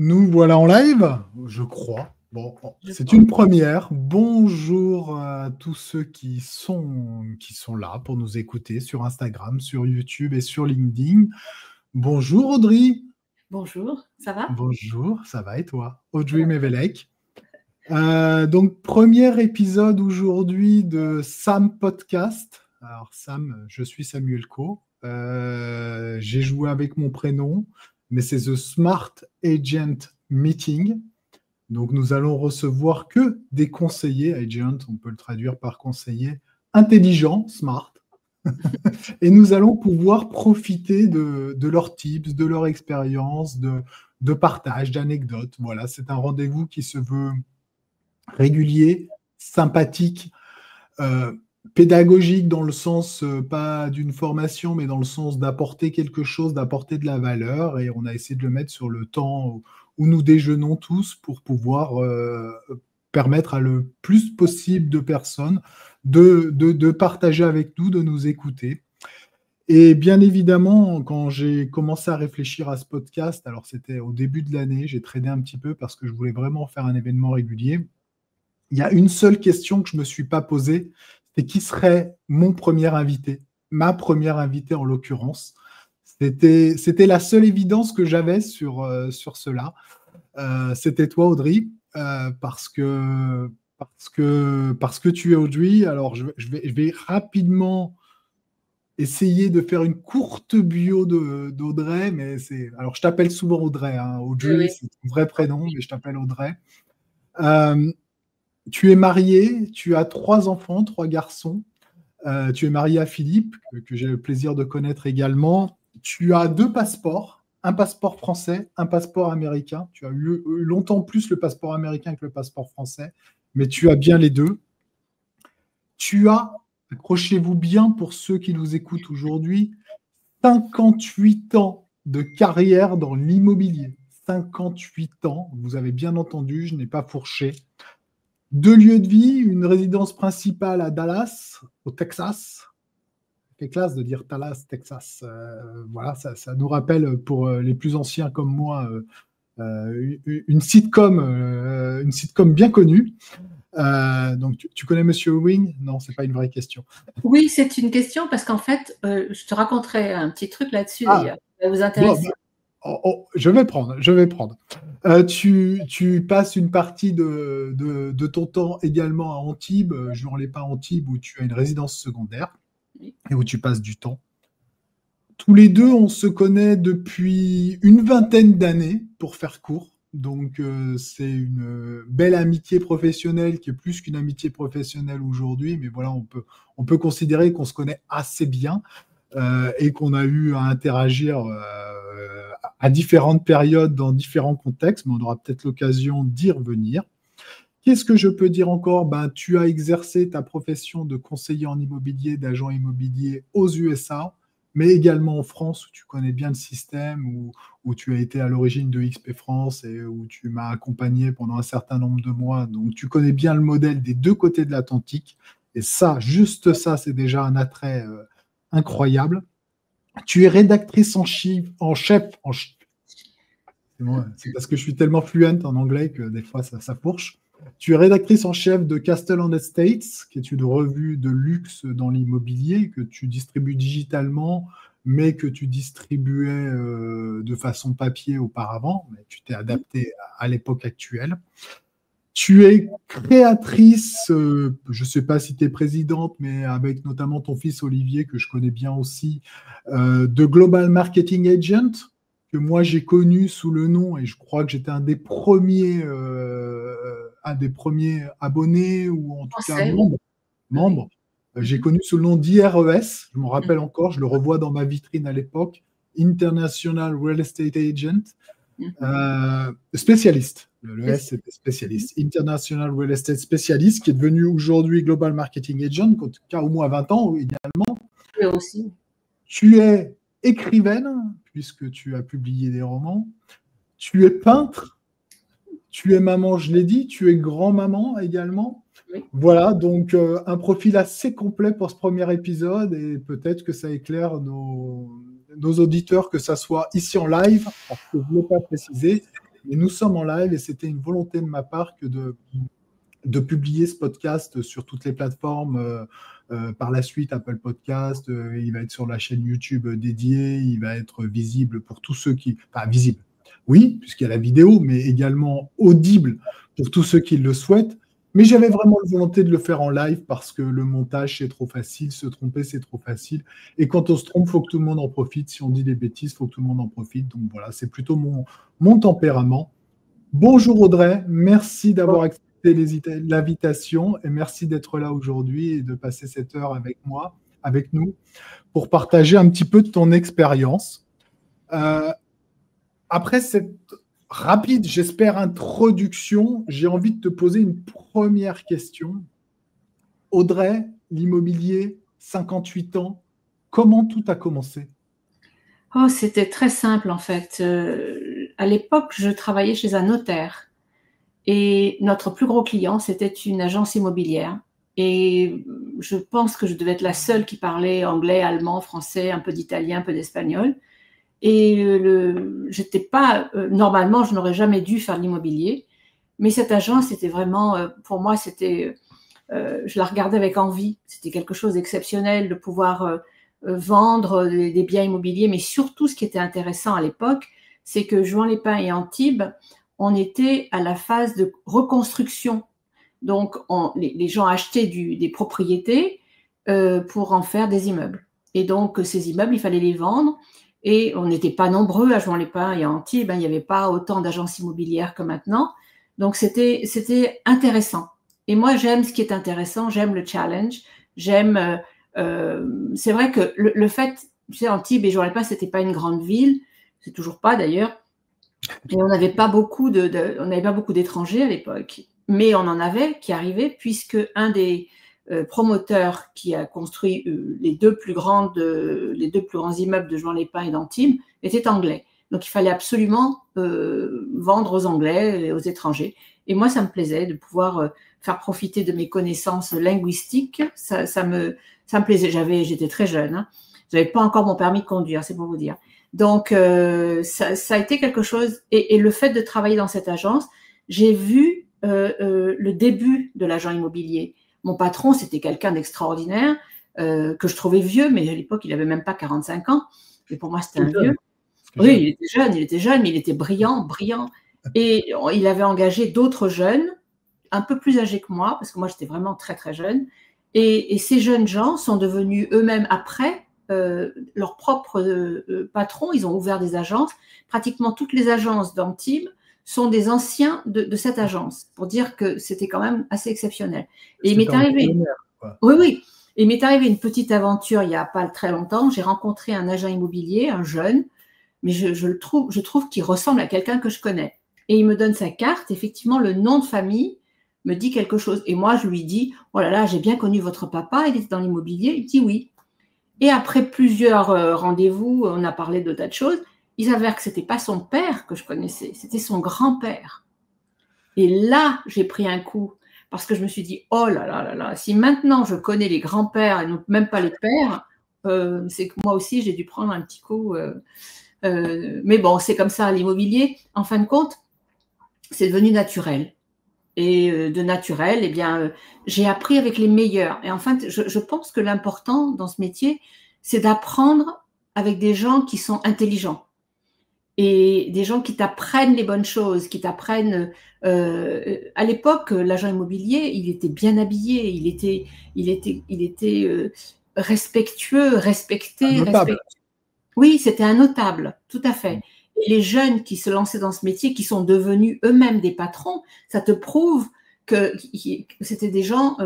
Nous voilà en live, je crois. Bon, c'est une première. Bonjour à tous ceux qui sont là pour nous écouter sur Instagram, sur YouTube et sur LinkedIn. Bonjour Audrey. Bonjour, ça va? Bonjour, ça va et toi? Audrey Mevelec. Donc, premier épisode aujourd'hui de Sam Podcast. Alors, Sam, je suis Samuel Co. J'ai joué avec mon prénom, mais c'est The Smart Agent Meeting. Donc, nous allons recevoir que des conseillers, agent, on peut le traduire par conseiller, intelligents, smart. Et nous allons pouvoir profiter de leurs tips, de leur expérience, de partage, d'anecdotes. Voilà, c'est un rendez-vous qui se veut régulier, sympathique, pédagogique dans le sens, pas d'une formation, mais dans le sens d'apporter quelque chose, d'apporter de la valeur. Et on a essayé de le mettre sur le temps où nous déjeunons tous pour pouvoir permettre à le plus possible de personnes de partager avec nous, de nous écouter. Et bien évidemment, quand j'ai commencé à réfléchir à ce podcast, alors c'était au début de l'année, j'ai traîné un petit peu parce que je voulais vraiment faire un événement régulier. Il y a une seule question que je ne me suis pas posée, c'est qui serait mon premier invité, ma première invitée en l'occurrence. C'était la seule évidence que j'avais sur cela. C'était toi, Audrey, parce que tu es Audrey. Alors, je vais rapidement essayer de faire une courte bio d'Audrey, mais alors, je t'appelle souvent Audrey. Hein. Audrey, Oui. c'est ton vrai prénom, mais je t'appelle Audrey. Tu es marié, tu as 3 enfants, 3 garçons. Tu es marié à Philippe, que j'ai le plaisir de connaître également. Tu as 2 passeports, un passeport français, un passeport américain. Tu as eu longtemps plus le passeport américain que le passeport français, mais tu as bien les deux. Tu as, accrochez-vous bien pour ceux qui nous écoutent aujourd'hui, 58 ans de carrière dans l'immobilier. 58 ans, vous avez bien entendu, je n'ai pas fourché. 2 lieux de vie, une résidence principale à Dallas, au Texas. C'est classe de dire Dallas, Texas. Voilà, ça nous rappelle pour les plus anciens comme moi une sitcom bien connue. Donc, tu connais Monsieur Wing? Non, c'est pas une vraie question. Oui, c'est une question parce qu'en fait, je te raconterai un petit truc là-dessus d'ailleurs. Ça va vous intéresser. Je vais prendre. Tu passes une partie de ton temps également à Antibes, Juan-les-Pins Antibes, où tu as une résidence secondaire et où tu passes du temps. Tous les deux, on se connaît depuis une vingtaine d'années, pour faire court. Donc, c'est une belle amitié professionnelle qui est plus qu'une amitié professionnelle aujourd'hui. Mais voilà, on peut considérer qu'on se connaît assez bien et qu'on a eu à interagir à différentes périodes, dans différents contextes. Mais on aura peut-être l'occasion d'y revenir. Qu'est-ce que je peux dire encore? Tu as exercé ta profession de conseiller en immobilier, d'agent immobilier aux USA, mais également en France, où tu connais bien le système, où tu as été à l'origine de XP France et où tu m'as accompagné pendant un certain nombre de mois. Donc, tu connais bien le modèle des deux côtés de l'Atlantique. Et ça, juste ça, c'est déjà un attrait incroyable. Tu es rédactrice en chef. C'est parce que je suis tellement fluent en anglais que des fois, ça fourche. Tu es rédactrice en chef de Castle on Estates, qui est une revue de luxe dans l'immobilier que tu distribues digitalement, mais que tu distribuais de façon papier auparavant. Mais tu t'es adapté à l'époque actuelle. Tu es créatrice, je ne sais pas si tu es présidente, mais avec notamment ton fils Olivier, que je connais bien aussi, de Global Marketing Agent, que moi j'ai connu sous le nom, et je crois que j'étais un des premiers abonnés, ou en tout cas membres. J'ai connu sous le nom d'IRES, je me rappelle encore, je le revois dans ma vitrine à l'époque, International Real Estate Agent, spécialiste. Le S, c'était spécialiste. International Real Estate Specialist, qui est devenu aujourd'hui Global Marketing Agent, qui a au moins 20 ans également. Oui, aussi. Tu es écrivaine, puisque tu as publié des romans. Tu es peintre. Tu es maman, je l'ai dit. Tu es grand-maman également. Oui. Voilà, donc un profil assez complet pour ce premier épisode, et peut-être que ça éclaire nos auditeurs, que ça soit ici en live, parce que je ne l'ai pas précisé, Mais nous sommes en live et c'était une volonté de ma part que de publier ce podcast sur toutes les plateformes. Par la suite, Apple Podcast, il va être sur la chaîne YouTube dédiée, il va être visible pour tous ceux qui... Enfin, visible, oui, puisqu'il y a la vidéo, mais également audible pour tous ceux qui le souhaitent. Mais j'avais vraiment la volonté de le faire en live parce que le montage, c'est trop facile, se tromper, c'est trop facile. Et quand on se trompe, il faut que tout le monde en profite. Si on dit des bêtises, il faut que tout le monde en profite. Donc voilà, c'est plutôt mon tempérament. Bonjour Audrey, merci d'avoir accepté l'invitation et merci d'être là aujourd'hui et de passer cette heure avec moi, avec nous, pour partager un petit peu de ton expérience. Après cette rapide, j'espère, introduction, j'ai envie de te poser une première question. Audrey, l'immobilier, 58 ans, comment tout a commencé? Oh, c'était très simple en fait. À l'époque, je travaillais chez un notaire et notre plus gros client, c'était une agence immobilière. Et je pense que je devais être la seule qui parlait anglais, allemand, français, un peu d'italien, un peu d'espagnol. Et j'étais pas, normalement, je n'aurais jamais dû faire de l'immobilier, mais cette agence, c'était vraiment, pour moi, c'était, je la regardais avec envie. C'était quelque chose d'exceptionnel de pouvoir vendre des biens immobiliers, mais surtout, ce qui était intéressant à l'époque, c'est que Juan-les-Pins et Antibes, on était à la phase de reconstruction. Donc, les gens achetaient des propriétés pour en faire des immeubles. Et donc, ces immeubles, il fallait les vendre. Et on n'était pas nombreux à Juan-les-Pins et à Antibes, il n'y avait pas autant d'agences immobilières que maintenant. Donc, c'était intéressant. Et moi, j'aime ce qui est intéressant, j'aime le challenge, j'aime... c'est vrai que le fait, tu sais, Antibes et Juan-les-Pins, ce n'était pas une grande ville, c'est toujours pas d'ailleurs, et on n'avait pas beaucoup d'étrangers à l'époque, mais on en avait qui arrivaient, puisque un des promoteur qui a construit les deux plus grands immeubles de Juan-les-Pins et d'Antibes était anglais. Donc, il fallait absolument vendre aux Anglais et aux étrangers. Et moi, ça me plaisait de pouvoir faire profiter de mes connaissances linguistiques. Ça me plaisait. J'étais très jeune. Hein. Je n'avais pas encore mon permis de conduire, c'est pour vous dire. Donc, ça a été quelque chose. Et le fait de travailler dans cette agence, j'ai vu le début de l'agent immobilier. Mon patron, c'était quelqu'un d'extraordinaire, que je trouvais vieux, mais à l'époque, il n'avait même pas 45 ans. Et pour moi, c'était un vieux. Oui, il était jeune, mais il était brillant. Et il avait engagé d'autres jeunes, un peu plus âgés que moi, parce que moi, j'étais vraiment très, très jeune. Et ces jeunes gens sont devenus eux-mêmes, après, leurs propres patrons. Ils ont ouvert des agences. Pratiquement toutes les agences d'Antibes sont des anciens de cette agence, pour dire que c'était quand même assez exceptionnel. Et il m'est arrivé... Oui. Et il m'est arrivé une petite aventure il n'y a pas très longtemps. J'ai rencontré un agent immobilier, un jeune, mais je trouve qu'il ressemble à quelqu'un que je connais. Et il me donne sa carte. Effectivement, le nom de famille me dit quelque chose. Et moi, je lui dis, oh là là, j'ai bien connu votre papa, il était dans l'immobilier. Il dit oui. Et après plusieurs rendez-vous, on a parlé de tas de choses. Il s'avère que ce n'était pas son père que je connaissais, c'était son grand-père. Et là, j'ai pris un coup, parce que je me suis dit, oh là là là là, si maintenant je connais les grands-pères et non même pas les pères, c'est que moi aussi, j'ai dû prendre un petit coup. Mais bon, c'est comme ça, l'immobilier. En fin de compte, c'est devenu naturel. Et de naturel, eh bien, j'ai appris avec les meilleurs. Et enfin, je pense que l'important dans ce métier, c'est d'apprendre avec des gens qui sont intelligents et des gens qui t'apprennent les bonnes choses, qui t'apprennent. À l'époque, l'agent immobilier, il était bien habillé, il était respectueux, respecté. Oui, c'était un notable, tout à fait. Et les jeunes qui se lançaient dans ce métier, qui sont devenus eux-mêmes des patrons, ça te prouve que c'était des gens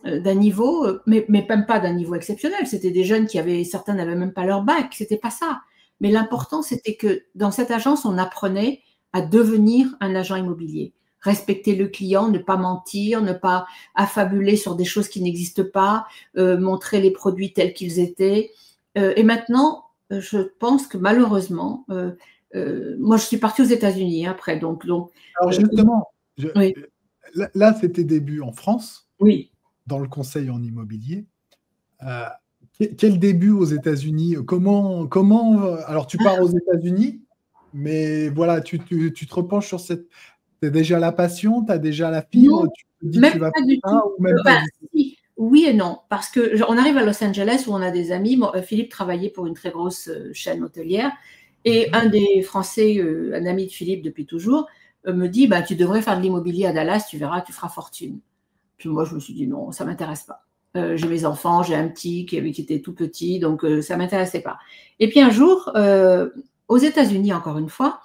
d'un niveau, mais même pas d'un niveau exceptionnel. C'était des jeunes certains n'avaient même pas leur bac, c'était pas ça. Mais l'important, c'était que dans cette agence, on apprenait à devenir un agent immobilier. Respecter le client, ne pas mentir, ne pas affabuler sur des choses qui n'existent pas, montrer les produits tels qu'ils étaient. Et maintenant, je pense que malheureusement, moi je suis partie aux États-Unis après. Donc, alors justement, oui. Là, c'est tes débuts en France, oui. Dans le conseil en immobilier. Quel début aux États-Unis? Comment alors tu pars aux États-Unis Mais voilà, tu te repenches sur cette. Tu as déjà la passion, tu as déjà la fibre, Non, tu te dis même tu vas pas faire du ça tout. ou même pas Bah, du tout. si, oui et non, parce que on arrive à Los Angeles où on a des amis. Bon, Philippe travaillait pour une très grosse chaîne hôtelière et un des Français, un ami de Philippe depuis toujours, me dit bah, tu devrais faire de l'immobilier à Dallas, tu verras, tu feras fortune. Puis moi, je me suis dit non, ça ne m'intéresse pas. J'ai mes enfants, j'ai un petit qui était tout petit, donc ça ne m'intéressait pas. Et puis un jour, aux États-Unis, encore une fois,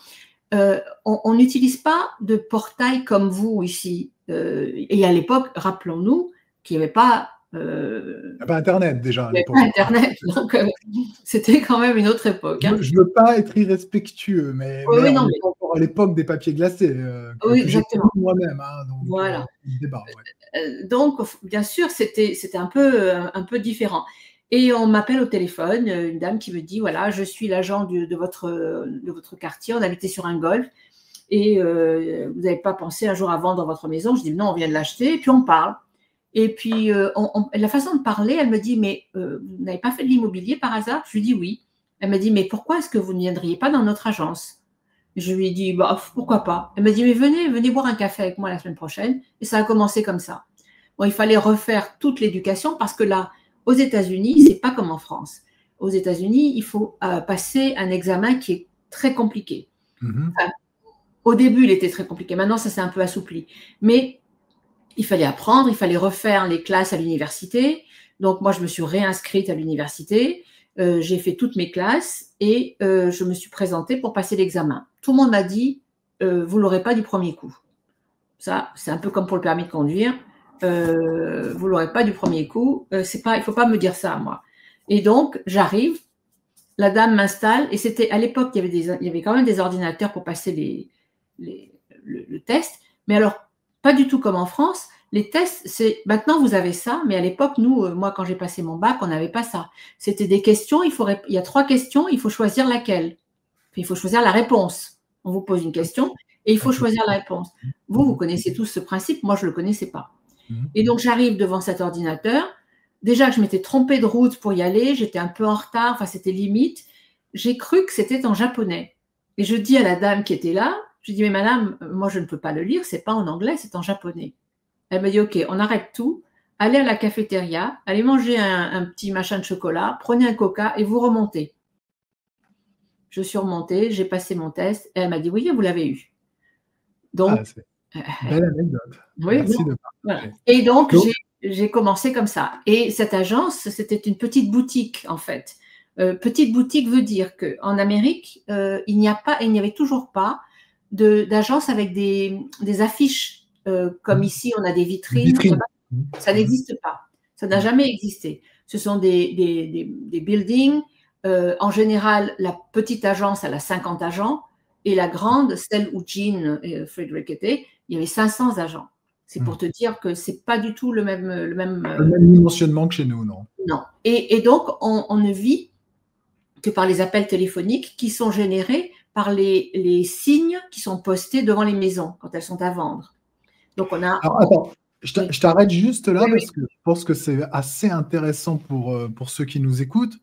on n'utilise pas de portail comme vous ici. Et à l'époque, rappelons-nous qu'il n'y avait pas. Il n'y a pas Internet déjà à Il n'y avait l'époque. pas Internet, donc c'était quand même une autre époque. Hein. Je ne veux pas être irrespectueux, mais, Oui, on non, n'est pas encore à l'époque des papiers glacés, oui, que j'ai exactement. connu moi-même. Hein, donc, Voilà. débat, ouais. Donc, bien sûr, c'était un peu différent. Et on m'appelle au téléphone, une dame qui me dit voilà, je suis l'agent de votre quartier, on habitait sur un golf, et vous n'avez pas pensé un jour à vendre votre maison? Je dis non, on vient de l'acheter, et puis on parle. Et puis, la façon de parler, elle me dit mais vous n'avez pas fait de l'immobilier par hasard? Je lui dis oui. Elle me dit mais pourquoi est-ce que vous ne viendriez pas dans notre agence? Je lui ai dit bah, pourquoi pas. Elle me dit mais venez boire un café avec moi la semaine prochaine. Et ça a commencé comme ça. Bon, il fallait refaire toute l'éducation parce que là, aux États-Unis, c'est pas comme en France. Aux États-Unis, il faut passer un examen qui est très compliqué. Enfin, au début, il était très compliqué. Maintenant, ça s'est un peu assoupli. Mais il fallait apprendre, il fallait refaire les classes à l'université. Donc, moi, je me suis réinscrite à l'université. J'ai fait toutes mes classes et je me suis présentée pour passer l'examen. Tout le monde m'a dit, vous ne l'aurez pas du premier coup. Ça, c'est un peu comme pour le permis de conduire. Vous ne l'aurez pas du premier coup. Il ne faut pas me dire ça à moi. Et donc, j'arrive, la dame m'installe, et c'était à l'époque, il y avait quand même des ordinateurs pour passer le test. Mais alors, pas du tout comme en France. Les tests, c'est maintenant vous avez ça, mais à l'époque, moi, quand j'ai passé mon bac, on n'avait pas ça. C'était des questions, il y a 3 questions, il faut choisir laquelle. Puis, il faut choisir la réponse. On vous pose une question et il faut choisir la réponse. Vous connaissez tous ce principe, moi, je ne le connaissais pas. Et donc, j'arrive devant cet ordinateur. Déjà que je m'étais trompée de route pour y aller, j'étais un peu en retard, enfin, c'était limite. J'ai cru que c'était en japonais. Et je dis à la dame qui était là, je dis, mais madame, moi, je ne peux pas le lire, c'est pas en anglais, c'est en japonais. Elle me dit, OK, on arrête tout, allez à la cafétéria, allez manger un petit machin de chocolat, prenez un coca et vous remontez. Je suis remontée, j'ai passé mon test, et elle m'a dit, oui, vous l'avez eu. Donc, belle anecdote. Oui, merci bon, de voilà. Et donc, j'ai commencé comme ça. Et cette agence, c'était une petite boutique, en fait. Petite boutique veut dire qu'en Amérique, il n'y avait toujours pas d'agence avec des affiches. Comme ici, on a des vitrines. Ça n'existe pas. Ça n'a jamais existé. Ce sont des buildings. En général, la petite agence, elle a 50 agents. Et la grande, celle où Jean et Frederick étaient, il y avait 500 agents. C'est pour te dire que ce n'est pas du tout le même dimensionnement que chez nous, non. Non. Et donc, on ne vit que par les appels téléphoniques qui sont générés par les signes qui sont postés devant les maisons quand elles sont à vendre. Donc, on a… Alors, attends, je t'arrête juste là parce que je pense que c'est assez intéressant pour ceux qui nous écoutent.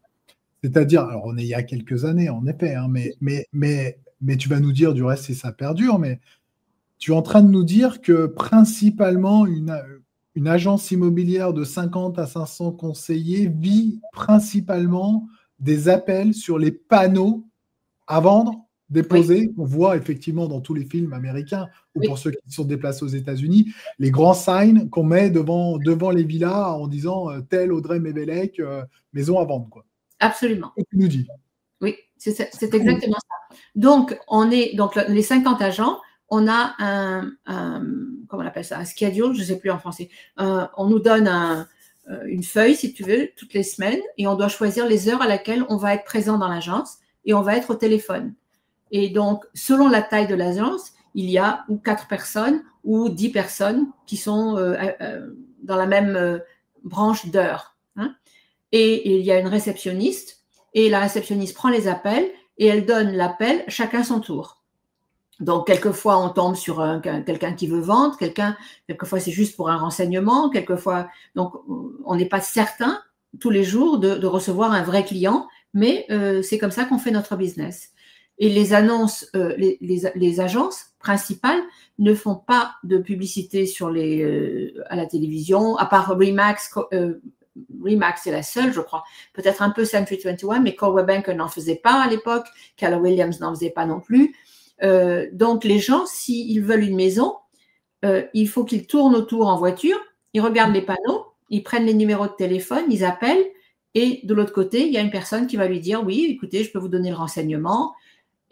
C'est-à-dire, alors on est il y a quelques années, en effet, hein, mais tu vas nous dire du reste si ça perdure, mais tu es en train de nous dire que principalement une agence immobilière de 50 à 500 conseillers vit principalement des appels sur les panneaux à vendre, déposés, qu'on voit effectivement dans tous les films américains ou pour ceux qui sont déplacés aux États-Unis, les grands signs qu'on met devant les villas en disant tel Audrey Mebelec, maison à vendre, quoi. Absolument. Et tu nous dis. Oui, c'est exactement ça. Donc, les 50 agents, on a comment on appelle ça, un schedule, je ne sais plus en français. On nous donne une feuille, si tu veux, toutes les semaines, et on doit choisir les heures à laquelle on va être présent dans l'agence et on va être au téléphone. Et donc, selon la taille de l'agence, il y a ou 4 personnes ou 10 personnes qui sont dans la même branche d'heures. Hein. Et il y a une réceptionniste, et la réceptionniste prend les appels et elle donne l'appel chacun son tour. Donc, quelquefois, on tombe sur quelqu'un qui veut vendre, quelquefois, c'est juste pour un renseignement, quelquefois, donc, on n'est pas certain tous les jours de recevoir un vrai client, mais c'est comme ça qu'on fait notre business. Et les annonces, les agences principales ne font pas de publicité à la télévision, à part Remax. Remax est la seule, je crois. Peut-être un peu Century 21, mais Coldwell Banker n'en faisait pas à l'époque. Keller Williams n'en faisait pas non plus. Donc, les gens, s'ils veulent une maison, il faut qu'ils tournent autour en voiture, ils regardent les panneaux, ils prennent les numéros de téléphone, ils appellent, et de l'autre côté, il y a une personne qui va lui dire « Oui, écoutez, je peux vous donner le renseignement ».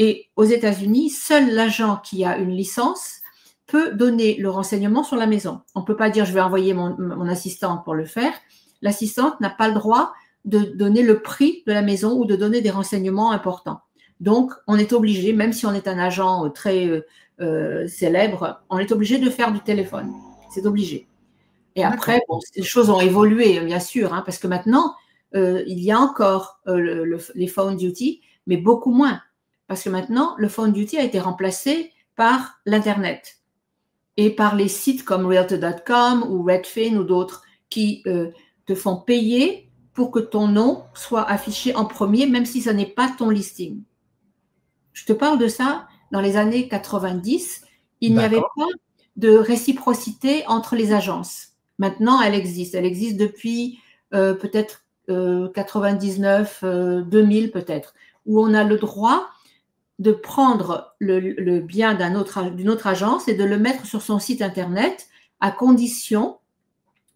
Et aux États-Unis, seul l'agent qui a une licence peut donner le renseignement sur la maison. On ne peut pas dire « Je vais envoyer mon assistante pour le faire ». L'assistante n'a pas le droit de donner le prix de la maison ou de donner des renseignements importants. Donc, on est obligé, même si on est un agent très célèbre, on est obligé de faire du téléphone. C'est obligé. Et après, bon, les choses ont évolué, bien sûr, hein, parce que maintenant, il y a encore les phone duty, mais beaucoup moins. Parce que maintenant, le phone duty a été remplacé par l'Internet et par les sites comme Realtor.com ou Redfin ou d'autres qui te font payer pour que ton nom soit affiché en premier, même si ce n'est pas ton listing. Je te parle de ça dans les années 90. Il n'y avait pas de réciprocité entre les agences. Maintenant, elle existe. Elle existe depuis peut-être 99, 2000 peut-être, où on a le droit de prendre le bien d'une autre agence et de le mettre sur son site Internet à condition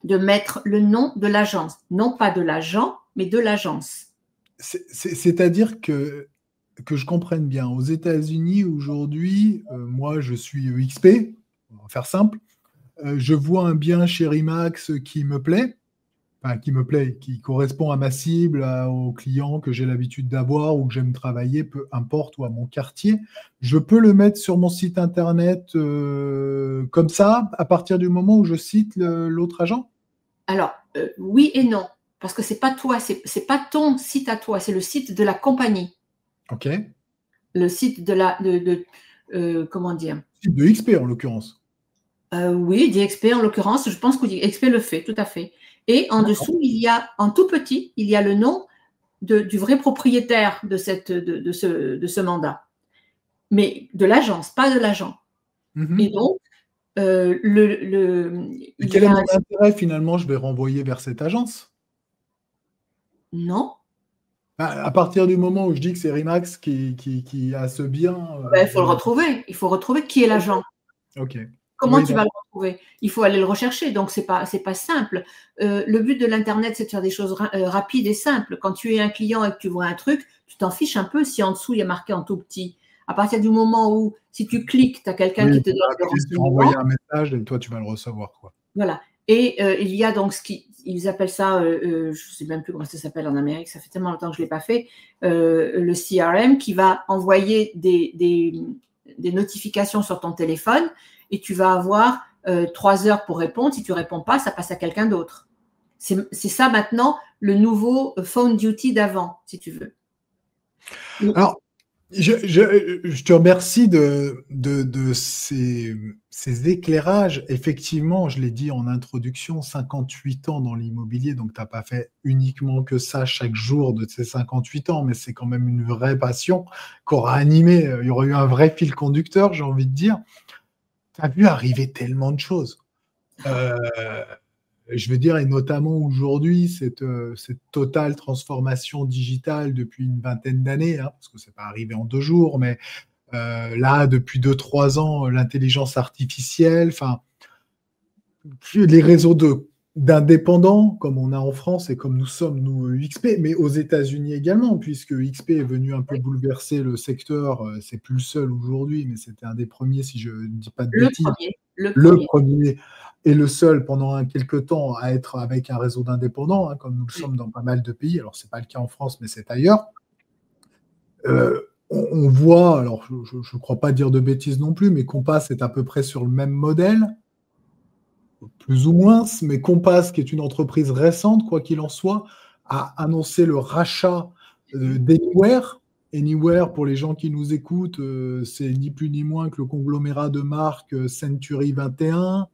de mettre le nom de l'agence. Non pas de l'agent, mais de l'agence. C'est-à-dire que je comprenne bien, aux États-Unis aujourd'hui, moi je suis XP, on va faire simple, je vois un bien chez Remax qui me plaît, qui correspond à ma cible, aux clients que j'ai l'habitude d'avoir ou que j'aime travailler, peu importe, ou à mon quartier. Je peux le mettre sur mon site internet comme ça, à partir du moment où je cite l'autre agent? Alors, oui et non, parce que c'est pas toi, c'est pas ton site à toi, c'est le site de la compagnie. Ok. Le site comment dire? Site de XP en l'occurrence. Oui, d'XP en l'occurrence, je pense que XP le fait, tout à fait. Et en dessous, en tout petit, il y a le nom du vrai propriétaire de ce mandat. Mais de l'agence, pas de l'agent. Et donc, quel est mon intérêt finalement? Je vais renvoyer vers cette agence? Non. À partir du moment où je dis que c'est Remax qui a ce bien. Il faut le retrouver. Il faut retrouver qui est l'agent. Ok. Comment tu vas le retrouver? Il faut aller le rechercher, donc c'est pas simple. Le but de l'Internet, c'est de faire des choses rapides et simples. Quand tu es un client et que tu vois un truc, tu t'en fiches un peu si en dessous, il y a marqué en tout petit. À partir du moment où, si tu cliques, tu as quelqu'un qui te donne le renseignement. Envoyer un message et toi, tu vas le recevoir, quoi. Voilà. Et il y a donc ils appellent ça, je ne sais même plus comment ça s'appelle en Amérique, ça fait tellement longtemps que je ne l'ai pas fait, le CRM qui va envoyer des notifications sur ton téléphone et tu vas avoir 3 heures pour répondre. Si tu ne réponds pas, ça passe à quelqu'un d'autre. C'est ça maintenant le nouveau phone duty d'avant, si tu veux. Alors, je te remercie de ces éclairages. Effectivement, je l'ai dit en introduction, 58 ans dans l'immobilier, donc tu n'as pas fait uniquement que ça chaque jour de ces 58 ans, mais c'est quand même une vraie passion qu'aura animé, il y aurait eu un vrai fil conducteur, j'ai envie de dire. Tu as vu arriver tellement de choses. Je veux dire, et notamment aujourd'hui, cette totale transformation digitale depuis une vingtaine d'années, hein, parce que c'est pas arrivé en 2 jours, mais là, depuis 2-3 ans, l'intelligence artificielle, enfin, les réseaux d'indépendants, comme on a en France et comme nous sommes, nous, XP, mais aux États-Unis également, puisque XP est venu un peu bouleverser le secteur. C'est plus le seul aujourd'hui, mais c'était un des premiers, si je ne dis pas de bêtises. Le premier et le seul pendant quelques temps à être avec un réseau d'indépendants, hein, comme nous le sommes dans pas mal de pays. Alors, ce n'est pas le cas en France, mais c'est ailleurs. On voit, alors je ne crois pas dire de bêtises non plus, mais Compass est à peu près sur le même modèle. Plus ou moins, mais Compass, qui est une entreprise récente, quoi qu'il en soit, a annoncé le rachat d'Anywhere. Anywhere, pour les gens qui nous écoutent, c'est ni plus ni moins que le conglomérat de marques Century 21,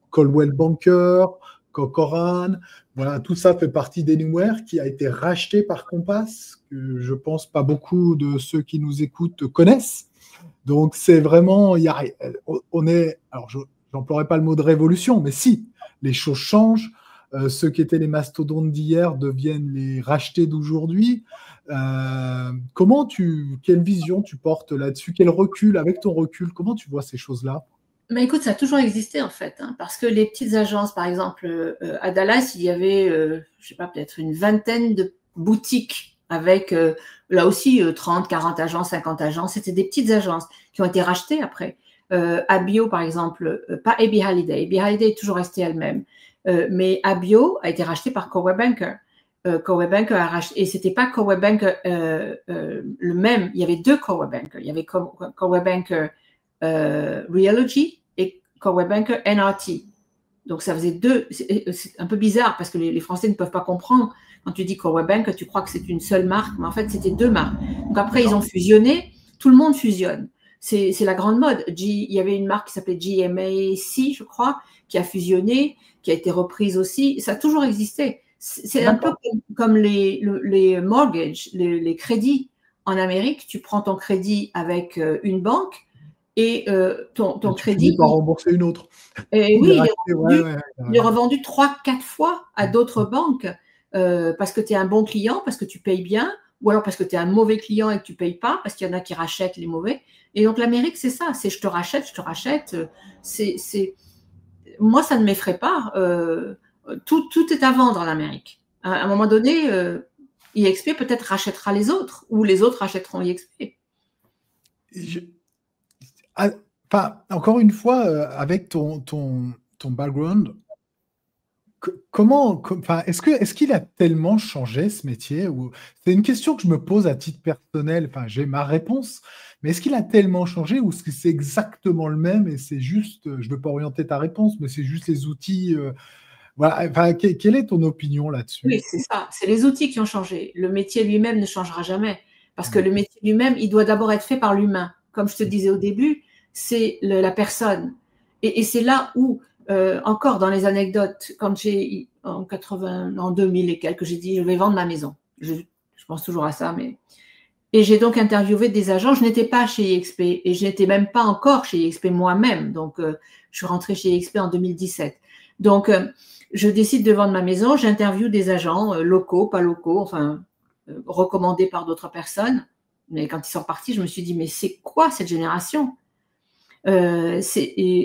Coldwell Banker, Corcoran. Voilà, tout ça fait partie d'Anywhere qui a été racheté par Compass, que je pense pas beaucoup de ceux qui nous écoutent connaissent. Donc c'est vraiment, on est, alors je n'emploierai pas le mot de révolution, mais si, les choses changent. Ceux qui étaient les mastodontes d'hier deviennent les rachetés d'aujourd'hui. Quelle vision tu portes là-dessus? Quel recul, avec ton recul, comment tu vois ces choses-là? Mais écoute, ça a toujours existé en fait, hein, parce que les petites agences, par exemple, à Dallas, il y avait, je sais pas, peut-être une vingtaine de boutiques avec, là aussi, 30, 40 agences, 50 agences. C'était des petites agences qui ont été rachetées après. Abio, par exemple, pas Abby Halliday. Abby Halliday est toujours restée elle-même. Mais Abio a été racheté par Coldwell Banker. Coldwell Banker a racheté, et c'était pas Coldwell Banker le même. Il y avait deux Coldwell Banker. Il y avait Coldwell Banker Realogy et Coldwell Banker NRT. Donc ça faisait deux. C'est un peu bizarre parce que les Français ne peuvent pas comprendre. Quand tu dis Coldwell Banker, tu crois que c'est une seule marque, mais en fait c'était deux marques. Donc après ils ont fusionné. Tout le monde fusionne. C'est la grande mode. Il y avait une marque qui s'appelait GMAC, je crois, qui a fusionné, qui a été reprise aussi. Ça a toujours existé. C'est un peu comme les mortgages, les crédits. En Amérique, tu prends ton crédit avec une banque et ton crédit. Tu vas rembourser une autre. Et oui, il est revendu 3-4 fois à d'autres banques parce que tu es un bon client, parce que tu payes bien, ou alors parce que tu es un mauvais client et que tu ne payes pas, parce qu'il y en a qui rachètent les mauvais. Et donc l'Amérique, c'est ça, c'est je te rachète. Moi, ça ne m'effraie pas. Tout est à vendre en Amérique. À un moment donné, IXP peut-être rachètera les autres, ou les autres rachèteront IXP. Encore une fois, avec ton background, est-ce qu'il a tellement changé ce métier? C'est une question que je me pose à titre personnel. J'ai ma réponse, mais est-ce qu'il a tellement changé ou est-ce que c'est exactement le même et c'est juste, je ne veux pas orienter ta réponse, mais c'est juste les outils. Voilà. Quelle est ton opinion là-dessus? Oui, c'est ça. C'est les outils qui ont changé. Le métier lui-même ne changera jamais parce que le métier lui-même, il doit d'abord être fait par l'humain. Comme je te disais au début, c'est la personne. Et c'est là où encore dans les anecdotes, quand j'ai en 2000 et quelques, j'ai dit je vais vendre ma maison. Je pense toujours à ça, et j'ai donc interviewé des agents. Je n'étais pas chez IXP et je n'étais même pas encore chez IXP moi-même. Donc je suis rentrée chez IXP en 2017. Donc je décide de vendre ma maison. J'interviewe des agents locaux, pas locaux, enfin recommandés par d'autres personnes. Mais quand ils sont partis, je me suis dit mais c'est quoi cette génération? Il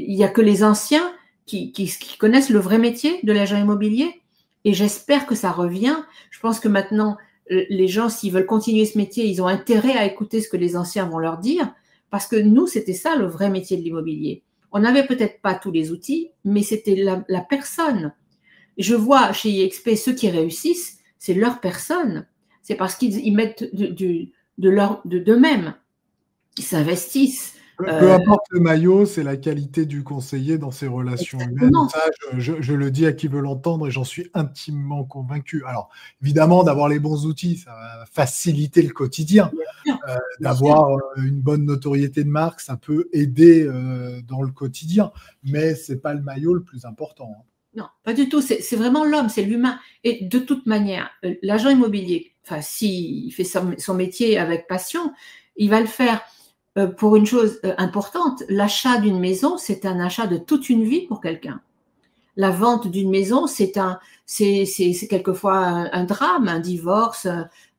n'y a que les anciens qui connaissent le vrai métier de l'agent immobilier et j'espère que ça revient. Je pense que maintenant, les gens, s'ils veulent continuer ce métier, ils ont intérêt à écouter ce que les anciens vont leur dire parce que nous, c'était ça le vrai métier de l'immobilier. On n'avait peut-être pas tous les outils, mais c'était la personne. Je vois chez IXP, ceux qui réussissent, c'est leur personne. C'est parce qu'ils mettent d'eux-mêmes. Ils s'investissent. Peu importe le maillot, c'est la qualité du conseiller dans ses relations humaines. Ça, je le dis à qui veut l'entendre et j'en suis intimement convaincu. Alors, évidemment, d'avoir les bons outils, ça va faciliter le quotidien. D'avoir une bonne notoriété de marque, ça peut aider dans le quotidien, mais ce n'est pas le maillot le plus important. Non, pas du tout. C'est vraiment l'homme, c'est l'humain. Et de toute manière, l'agent immobilier, s'il fait son métier avec passion, il va le faire pour une chose importante. L'achat d'une maison, c'est un achat de toute une vie pour quelqu'un. La vente d'une maison, c'est quelquefois un drame, un divorce,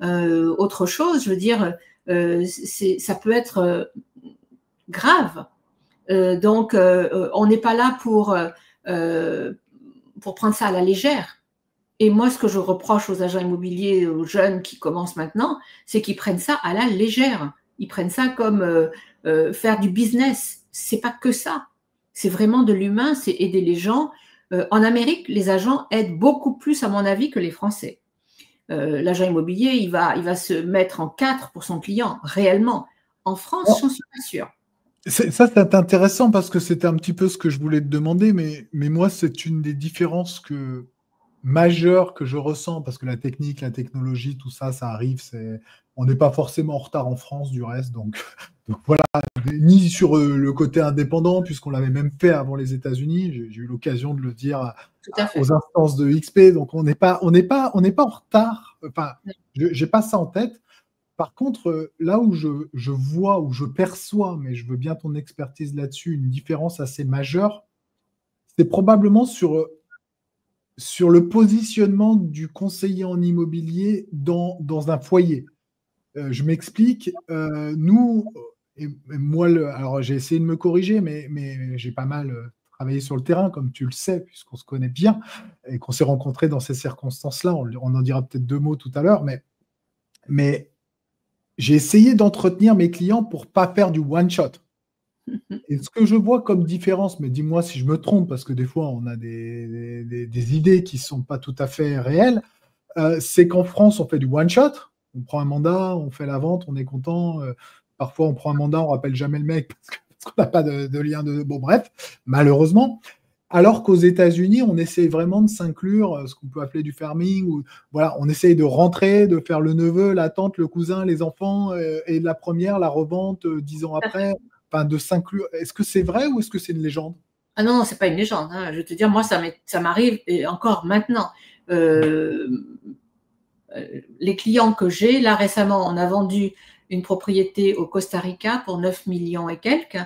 autre chose. Je veux dire, ça peut être grave. Donc, on n'est pas là pour prendre ça à la légère. Et moi, ce que je reproche aux agents immobiliers, aux jeunes qui commencent maintenant, c'est qu'ils prennent ça à la légère. Ils prennent ça comme faire du business. C'est pas que ça. C'est vraiment de l'humain, c'est aider les gens. En Amérique, les agents aident beaucoup plus, à mon avis, que les Français. L'agent immobilier, il va se mettre en 4 pour son client, réellement. En France, j'en suis pas sûre. Ça, c'est intéressant parce que c'était un petit peu ce que je voulais te demander, mais moi, c'est une des différences majeures que je ressens parce que la technique, la technologie, tout ça, ça arrive. On n'est pas forcément en retard en France du reste, donc voilà, ni sur le côté indépendant, puisqu'on l'avait même fait avant les États-Unis. J'ai eu l'occasion de le dire aux instances de XP. Donc, on n'est pas en retard. Enfin, j'ai pas ça en tête. Par contre, là où je vois, où je perçois, mais je veux bien ton expertise là-dessus, une différence assez majeure, c'est probablement sur le positionnement du conseiller en immobilier dans un foyer. Je m'explique. Nous, et moi, alors j'ai essayé de me corriger, mais j'ai pas mal travaillé sur le terrain, comme tu le sais, puisqu'on se connaît bien et qu'on s'est rencontrés dans ces circonstances-là. On en dira peut-être 2 mots tout à l'heure, mais j'ai essayé d'entretenir mes clients pour pas faire du one-shot. Et ce que je vois comme différence, mais dis-moi si je me trompe, parce que des fois, on a des idées qui ne sont pas tout à fait réelles, c'est qu'en France, on fait du one-shot. On prend un mandat, on fait la vente, on est content. Parfois, on prend un mandat, on ne rappelle jamais le mec parce qu'on n'a pas de lien de... Bon, bref, malheureusement. Alors qu'aux États-Unis, on essaie vraiment de s'inclure, ce qu'on peut appeler du farming. Ou, voilà, on essaye de rentrer, de faire le neveu, la tante, le cousin, les enfants, et la première, la revente 10 ans après, enfin, de s'inclure. Est-ce que c'est vrai ou est-ce que c'est une légende? Ah non, c'est pas une légende. Hein. Je vais te dire, moi, ça m'arrive, et encore maintenant. Les clients que j'ai, là récemment, on a vendu une propriété au Costa Rica pour 9 millions et quelques.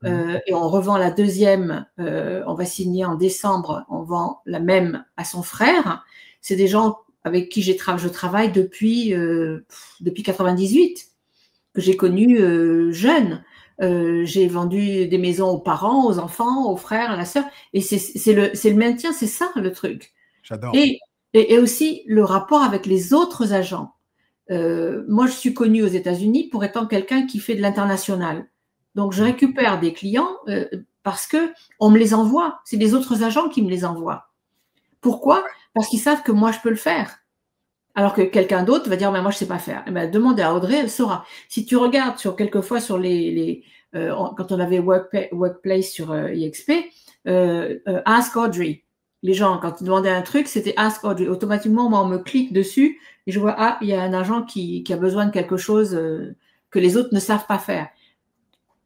Et on revend la deuxième, on va signer en décembre, on vend la même à son frère. C'est des gens avec qui je travaille depuis 98, que j'ai connus jeunes. J'ai vendu des maisons aux parents, aux enfants, aux frères, à la sœur. Et c'est le maintien, c'est ça le truc. J'adore. Et aussi le rapport avec les autres agents. Moi, je suis connue aux États-Unis pour étant quelqu'un qui fait de l'international. Donc, je récupère des clients parce qu'on me les envoie. C'est les autres agents qui me les envoient. Pourquoi? Parce qu'ils savent que moi, je peux le faire. Alors que quelqu'un d'autre va dire, mais moi, je ne sais pas faire. Eh bien, demandez à Audrey, elle saura. Si tu regardes quelquefois sur quand on avait Workplace sur EXP, Ask Audrey. Les gens, quand ils demandaient un truc, c'était Ask Audrey. Automatiquement, moi, on me clique dessus et je vois, ah, il y a un agent qui a besoin de quelque chose que les autres ne savent pas faire.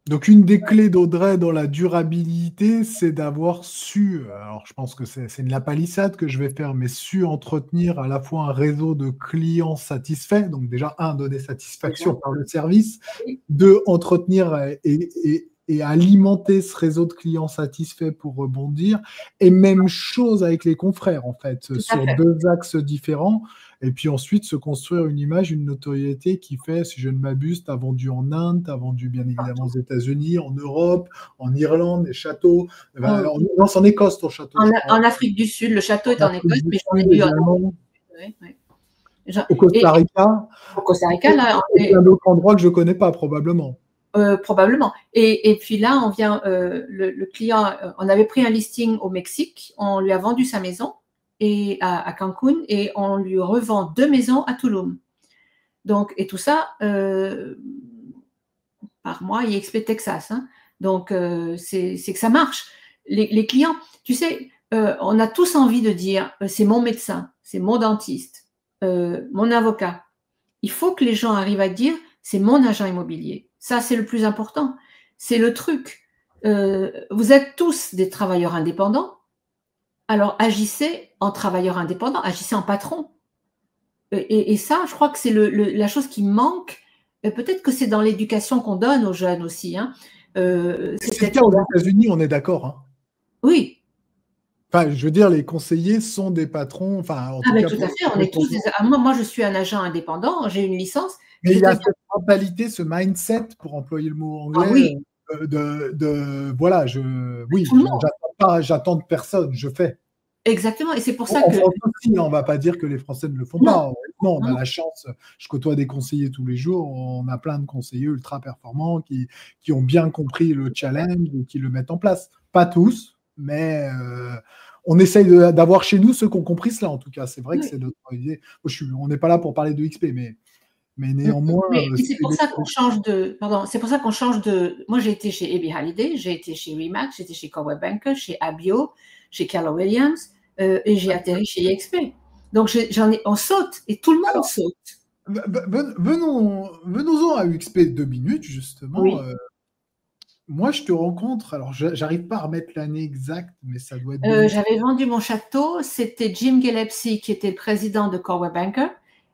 Donc, une des clés d'Audrey dans la durabilité, c'est d'avoir su, alors je pense que c'est une lapalissade que je vais faire, mais su entretenir à la fois un réseau de clients satisfaits, donc déjà, donner satisfaction par le service, 2, entretenir et alimenter ce réseau de clients satisfaits pour rebondir, et même chose avec les confrères, en fait, sur 2 axes différents. Et puis ensuite, se construire une image, une notoriété qui fait, si je ne m'abuse, tu as vendu en Inde, tu as vendu bien évidemment aux États-Unis, en Europe, en Irlande, les châteaux. Non, c'est en Écosse ton château. En Afrique du Sud, le château est en Écosse, mais j'en ai eu au Costa Rica. Au Costa Rica, là. Et plein d'autres endroits que je ne connais pas, probablement. Probablement. Et puis là, on vient, le client, on avait pris un listing au Mexique, on lui a vendu sa maison et à Cancun et on lui revend 2 maisons à Tulum. Donc, et tout ça par mois, IXP Texas. Hein. Donc, c'est que ça marche. Les clients, tu sais, on a tous envie de dire c'est mon médecin, c'est mon dentiste, mon avocat. Il faut que les gens arrivent à dire c'est mon agent immobilier. Ça, c'est le plus important. C'est le truc. Vous êtes tous des travailleurs indépendants. Alors, agissez en travailleur indépendant, agissez en patron. Et ça, je crois que c'est la chose qui manque. Peut-être que c'est dans l'éducation qu'on donne aux jeunes aussi. Hein. C'est le cas aux États-Unis, on est d'accord. Hein. Oui. Enfin, je veux dire, les conseillers sont des patrons. Enfin, en tout cas, tout à fait. On est tous moi, je suis un agent indépendant, j'ai une licence. Mais il y a cette mentalité, ce mindset, pour employer le mot anglais, voilà, j'attends de personne, je fais. Exactement, et c'est pour ça que… En France aussi, on ne va pas dire que les Français ne le font pas. Non, on a la chance, je côtoie des conseillers tous les jours, on a plein de conseillers ultra performants qui ont bien compris le challenge et qui le mettent en place. Pas tous, mais on essaye d'avoir chez nous ceux qui ont compris cela, en tout cas. C'est vrai que c'est notre idée. On n'est pas là pour parler de XP, mais néanmoins… Mais c'est pour ça qu'on change de… Pardon, c'est pour ça qu'on change de… Moi, j'ai été chez Abby Halliday, j'ai été chez Remax, j'ai été chez Coldwell Banker, chez Abio, chez Keller Williams, et j'ai atterri chez IXP. Donc, on saute, et tout le monde saute. Venons-en à UXP 2 minutes, justement. Oui. moi, je te rencontre, alors j'arrive pas à remettre l'année exacte, mais ça doit être J'avais vendu mon château, c'était Jim Gillespie qui était le président de Coldwell Banker,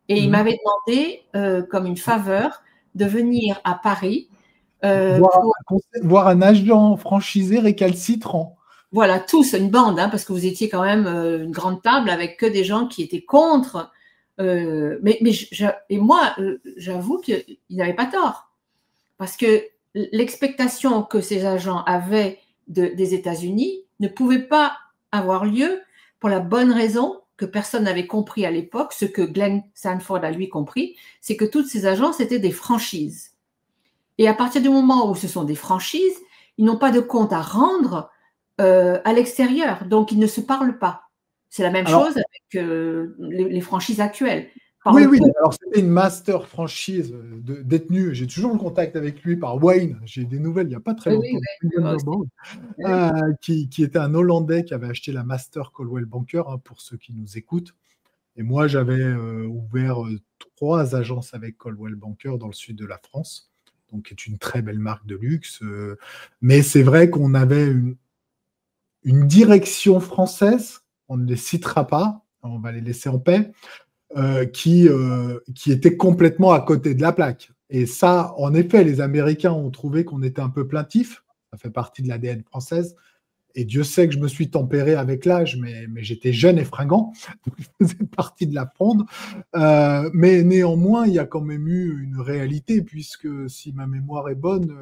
et il m'avait demandé, comme une faveur, de venir à Paris. Voir un agent franchisé récalcitrant. Voilà, tous, une bande, hein, parce que vous étiez quand même une grande table avec que des gens qui étaient contre. Et moi, j'avoue qu'il n'avait pas tort, parce que l'expectation que ces agents avaient des États-Unis ne pouvait pas avoir lieu pour la bonne raison que personne n'avait compris à l'époque, ce que Glenn Sanford a lui compris, c'est que toutes ces agences étaient des franchises. Et à partir du moment où ce sont des franchises, ils n'ont pas de compte à rendre à l'extérieur, donc ils ne se parlent pas. C'est la même chose avec les franchises actuelles. Oui, alors c'était une master franchise détenue, j'ai toujours le contact avec lui par Wayne, j'ai des nouvelles il n'y a pas très longtemps, qui était un Hollandais qui avait acheté la master Coldwell Banker, hein, pour ceux qui nous écoutent. Et moi, j'avais ouvert 3 agences avec Coldwell Banker dans le sud de la France, donc qui est une très belle marque de luxe. Mais c'est vrai qu'on avait une direction française, on ne les citera pas, on va les laisser en paix, qui était complètement à côté de la plaque. Et ça, en effet, les Américains ont trouvé qu'on était un peu plaintif. Ça fait partie de l'ADN française. Et Dieu sait que je me suis tempéré avec l'âge, mais j'étais jeune et fringant, donc je faisais partie de la fronde. Mais néanmoins, il y a quand même eu une réalité, puisque si ma mémoire est bonne,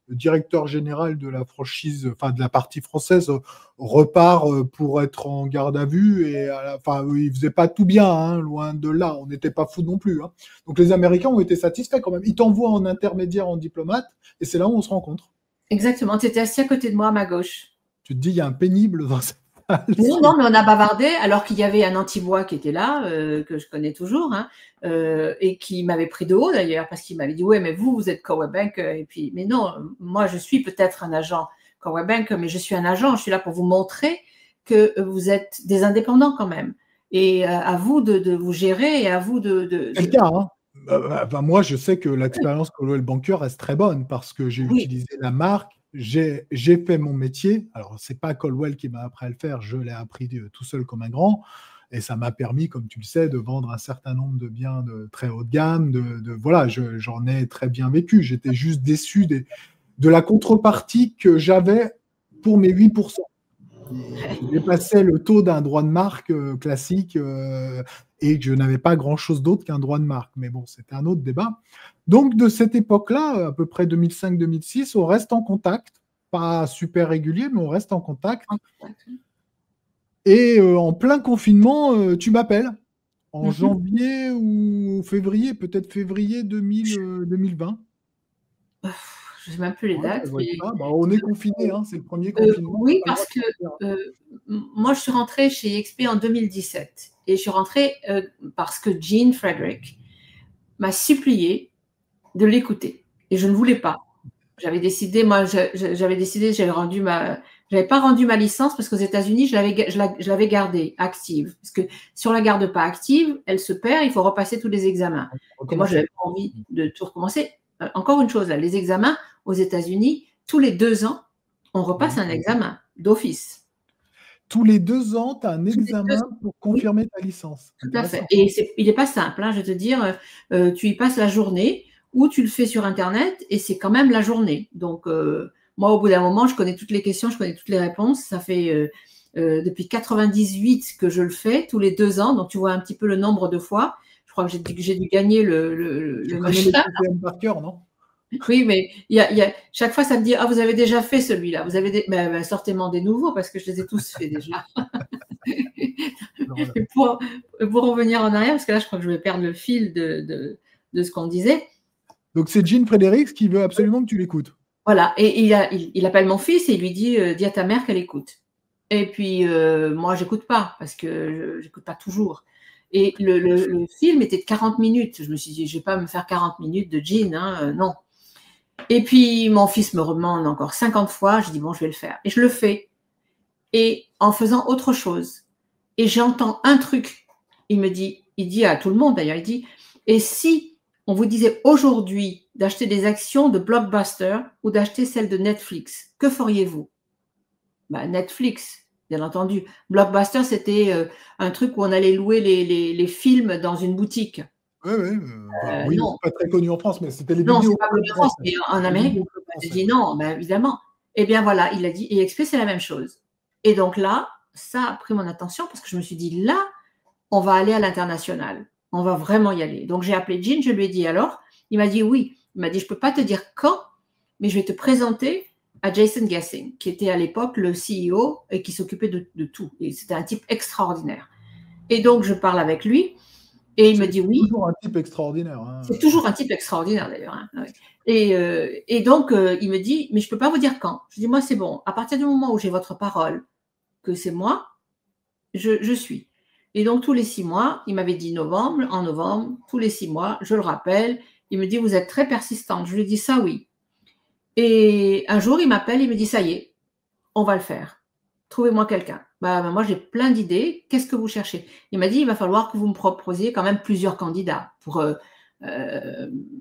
le directeur général de la franchise, enfin de la partie française, repart pour être en garde à vue. Et il faisait pas tout bien, hein, loin de là. On n'était pas fous non plus, hein. Donc les Américains ont été satisfaits quand même. Ils t'envoient en intermédiaire, en diplomate, et c'est là où on se rencontre. Exactement. Tu étais assis à côté de moi, à ma gauche. Tu te dis, il y a un pénible dans cette salle. Non, mais on a bavardé alors qu'il y avait un anti-bois qui était là, que je connais toujours, hein, et qui m'avait pris de haut d'ailleurs, parce qu'il m'avait dit, ouais, mais vous êtes Coldwell Banker. Et puis, mais non, moi, je suis peut-être un agent Coldwell Banker, mais je suis un agent, je suis là pour vous montrer que vous êtes des indépendants quand même. Et à vous de vous gérer et à vous de... C'est le cas, hein. Moi, je sais que l'expérience Coldwell Banker reste très bonne parce que j'ai utilisé la marque. J'ai fait mon métier. Alors, c'est pas Coldwell qui m'a appris à le faire, je l'ai appris tout seul comme un grand. Et ça m'a permis, comme tu le sais, de vendre un certain nombre de biens de très haut de gamme. Voilà, j'en ai très bien vécu. J'étais juste déçu de la contrepartie que j'avais pour mes 8%. Je dépassais le taux d'un droit de marque classique et que je n'avais pas grand-chose d'autre qu'un droit de marque. Mais bon, c'était un autre débat. Donc, de cette époque-là, à peu près 2005-2006, on reste en contact. Pas super régulier, mais on reste en contact. Et en plein confinement, tu m'appelles en janvier ou février, peut-être février 2020. Je ne sais même plus les dates. Mais... on est confiné, hein, c'est le premier confinement. Oui, parce que moi, je suis rentrée chez XP en 2017. Et je suis rentrée parce que Jean Frederick m'a supplié de l'écouter. Et je ne voulais pas. J'avais décidé, j'avais pas rendu ma licence parce qu'aux États-Unis, je l'avais gardée active. Parce que si on la garde pas active, elle se perd, il faut repasser tous les examens. Et moi, je n'avais pas envie de tout recommencer. Encore une chose, là, les examens aux États-Unis, tous les 2 ans, on repasse un examen d'office. Tous les 2 ans, tu as un examen pour confirmer ta licence. Tout à fait. Et il n'est pas simple, hein, je vais te dire, tu y passes la journée ou tu le fais sur Internet et c'est quand même la journée. Donc, moi, au bout d'un moment, je connais toutes les questions, je connais toutes les réponses. Ça fait depuis 98 que je le fais, tous les 2 ans. Donc, tu vois un petit peu le nombre de fois. Je crois que j'ai dû gagner le machin. Par cœur, non? Oui, mais chaque fois, ça me dit, ah, vous avez déjà fait celui-là. Vous avez sortez-moi des nouveaux parce que je les ai tous faits déjà. pour revenir en arrière, parce que là, je crois que je vais perdre le fil de ce qu'on disait. Donc, c'est Jean Frederick qui veut absolument que tu l'écoutes. Voilà, et il appelle mon fils et il lui dit, dis à ta mère qu'elle écoute. Et puis, moi, j'écoute pas parce que j'écoute pas toujours. Et le film était de 40 minutes. Je me suis dit, je vais pas me faire 40 minutes de Jean, hein, non. Et puis, mon fils me demande encore 50 fois. Je dis, bon, je vais le faire. Et je le fais. Et en faisant autre chose. Et j'entends un truc. Il dit à tout le monde d'ailleurs, il dit, et si on vous disait aujourd'hui d'acheter des actions de Blockbuster ou d'acheter celles de Netflix. Que feriez-vous? Netflix, bien entendu. Blockbuster, c'était un truc où on allait louer les films dans une boutique. Oui, non. c'est pas très connu en France, mais c'était les Non, vidéos. c'est pas connu en France, mais en Amérique, j'ai dit non, évidemment. Eh bien voilà, il a dit, et XP, c'est la même chose. Et donc là, ça a pris mon attention parce que je me suis dit, là, on va aller à l'international. On va vraiment y aller. Donc j'ai appelé Jean, je lui ai dit alors, il m'a dit oui. Il m'a dit, je ne peux pas te dire quand, mais je vais te présenter à Jason Gassing, qui était à l'époque le CEO et qui s'occupait de tout. Et c'était un type extraordinaire. Et donc je parle avec lui. Et il me dit oui. C'est toujours un type extraordinaire. Hein. C'est toujours un type extraordinaire d'ailleurs. Hein. Et donc, il me dit, mais je ne peux pas vous dire quand. Je dis, moi, c'est bon. À partir du moment où j'ai votre parole que c'est moi, je suis. Et donc, tous les 6 mois, il m'avait dit en novembre, tous les 6 mois, je le rappelle, il me dit, vous êtes très persistante. Je lui dis, ça oui. Et un jour, il m'appelle, il me dit, ça y est, on va le faire. Trouvez-moi quelqu'un. Moi, j'ai plein d'idées. Qu'est-ce que vous cherchez? Il m'a dit, il va falloir que vous me proposiez quand même plusieurs candidats.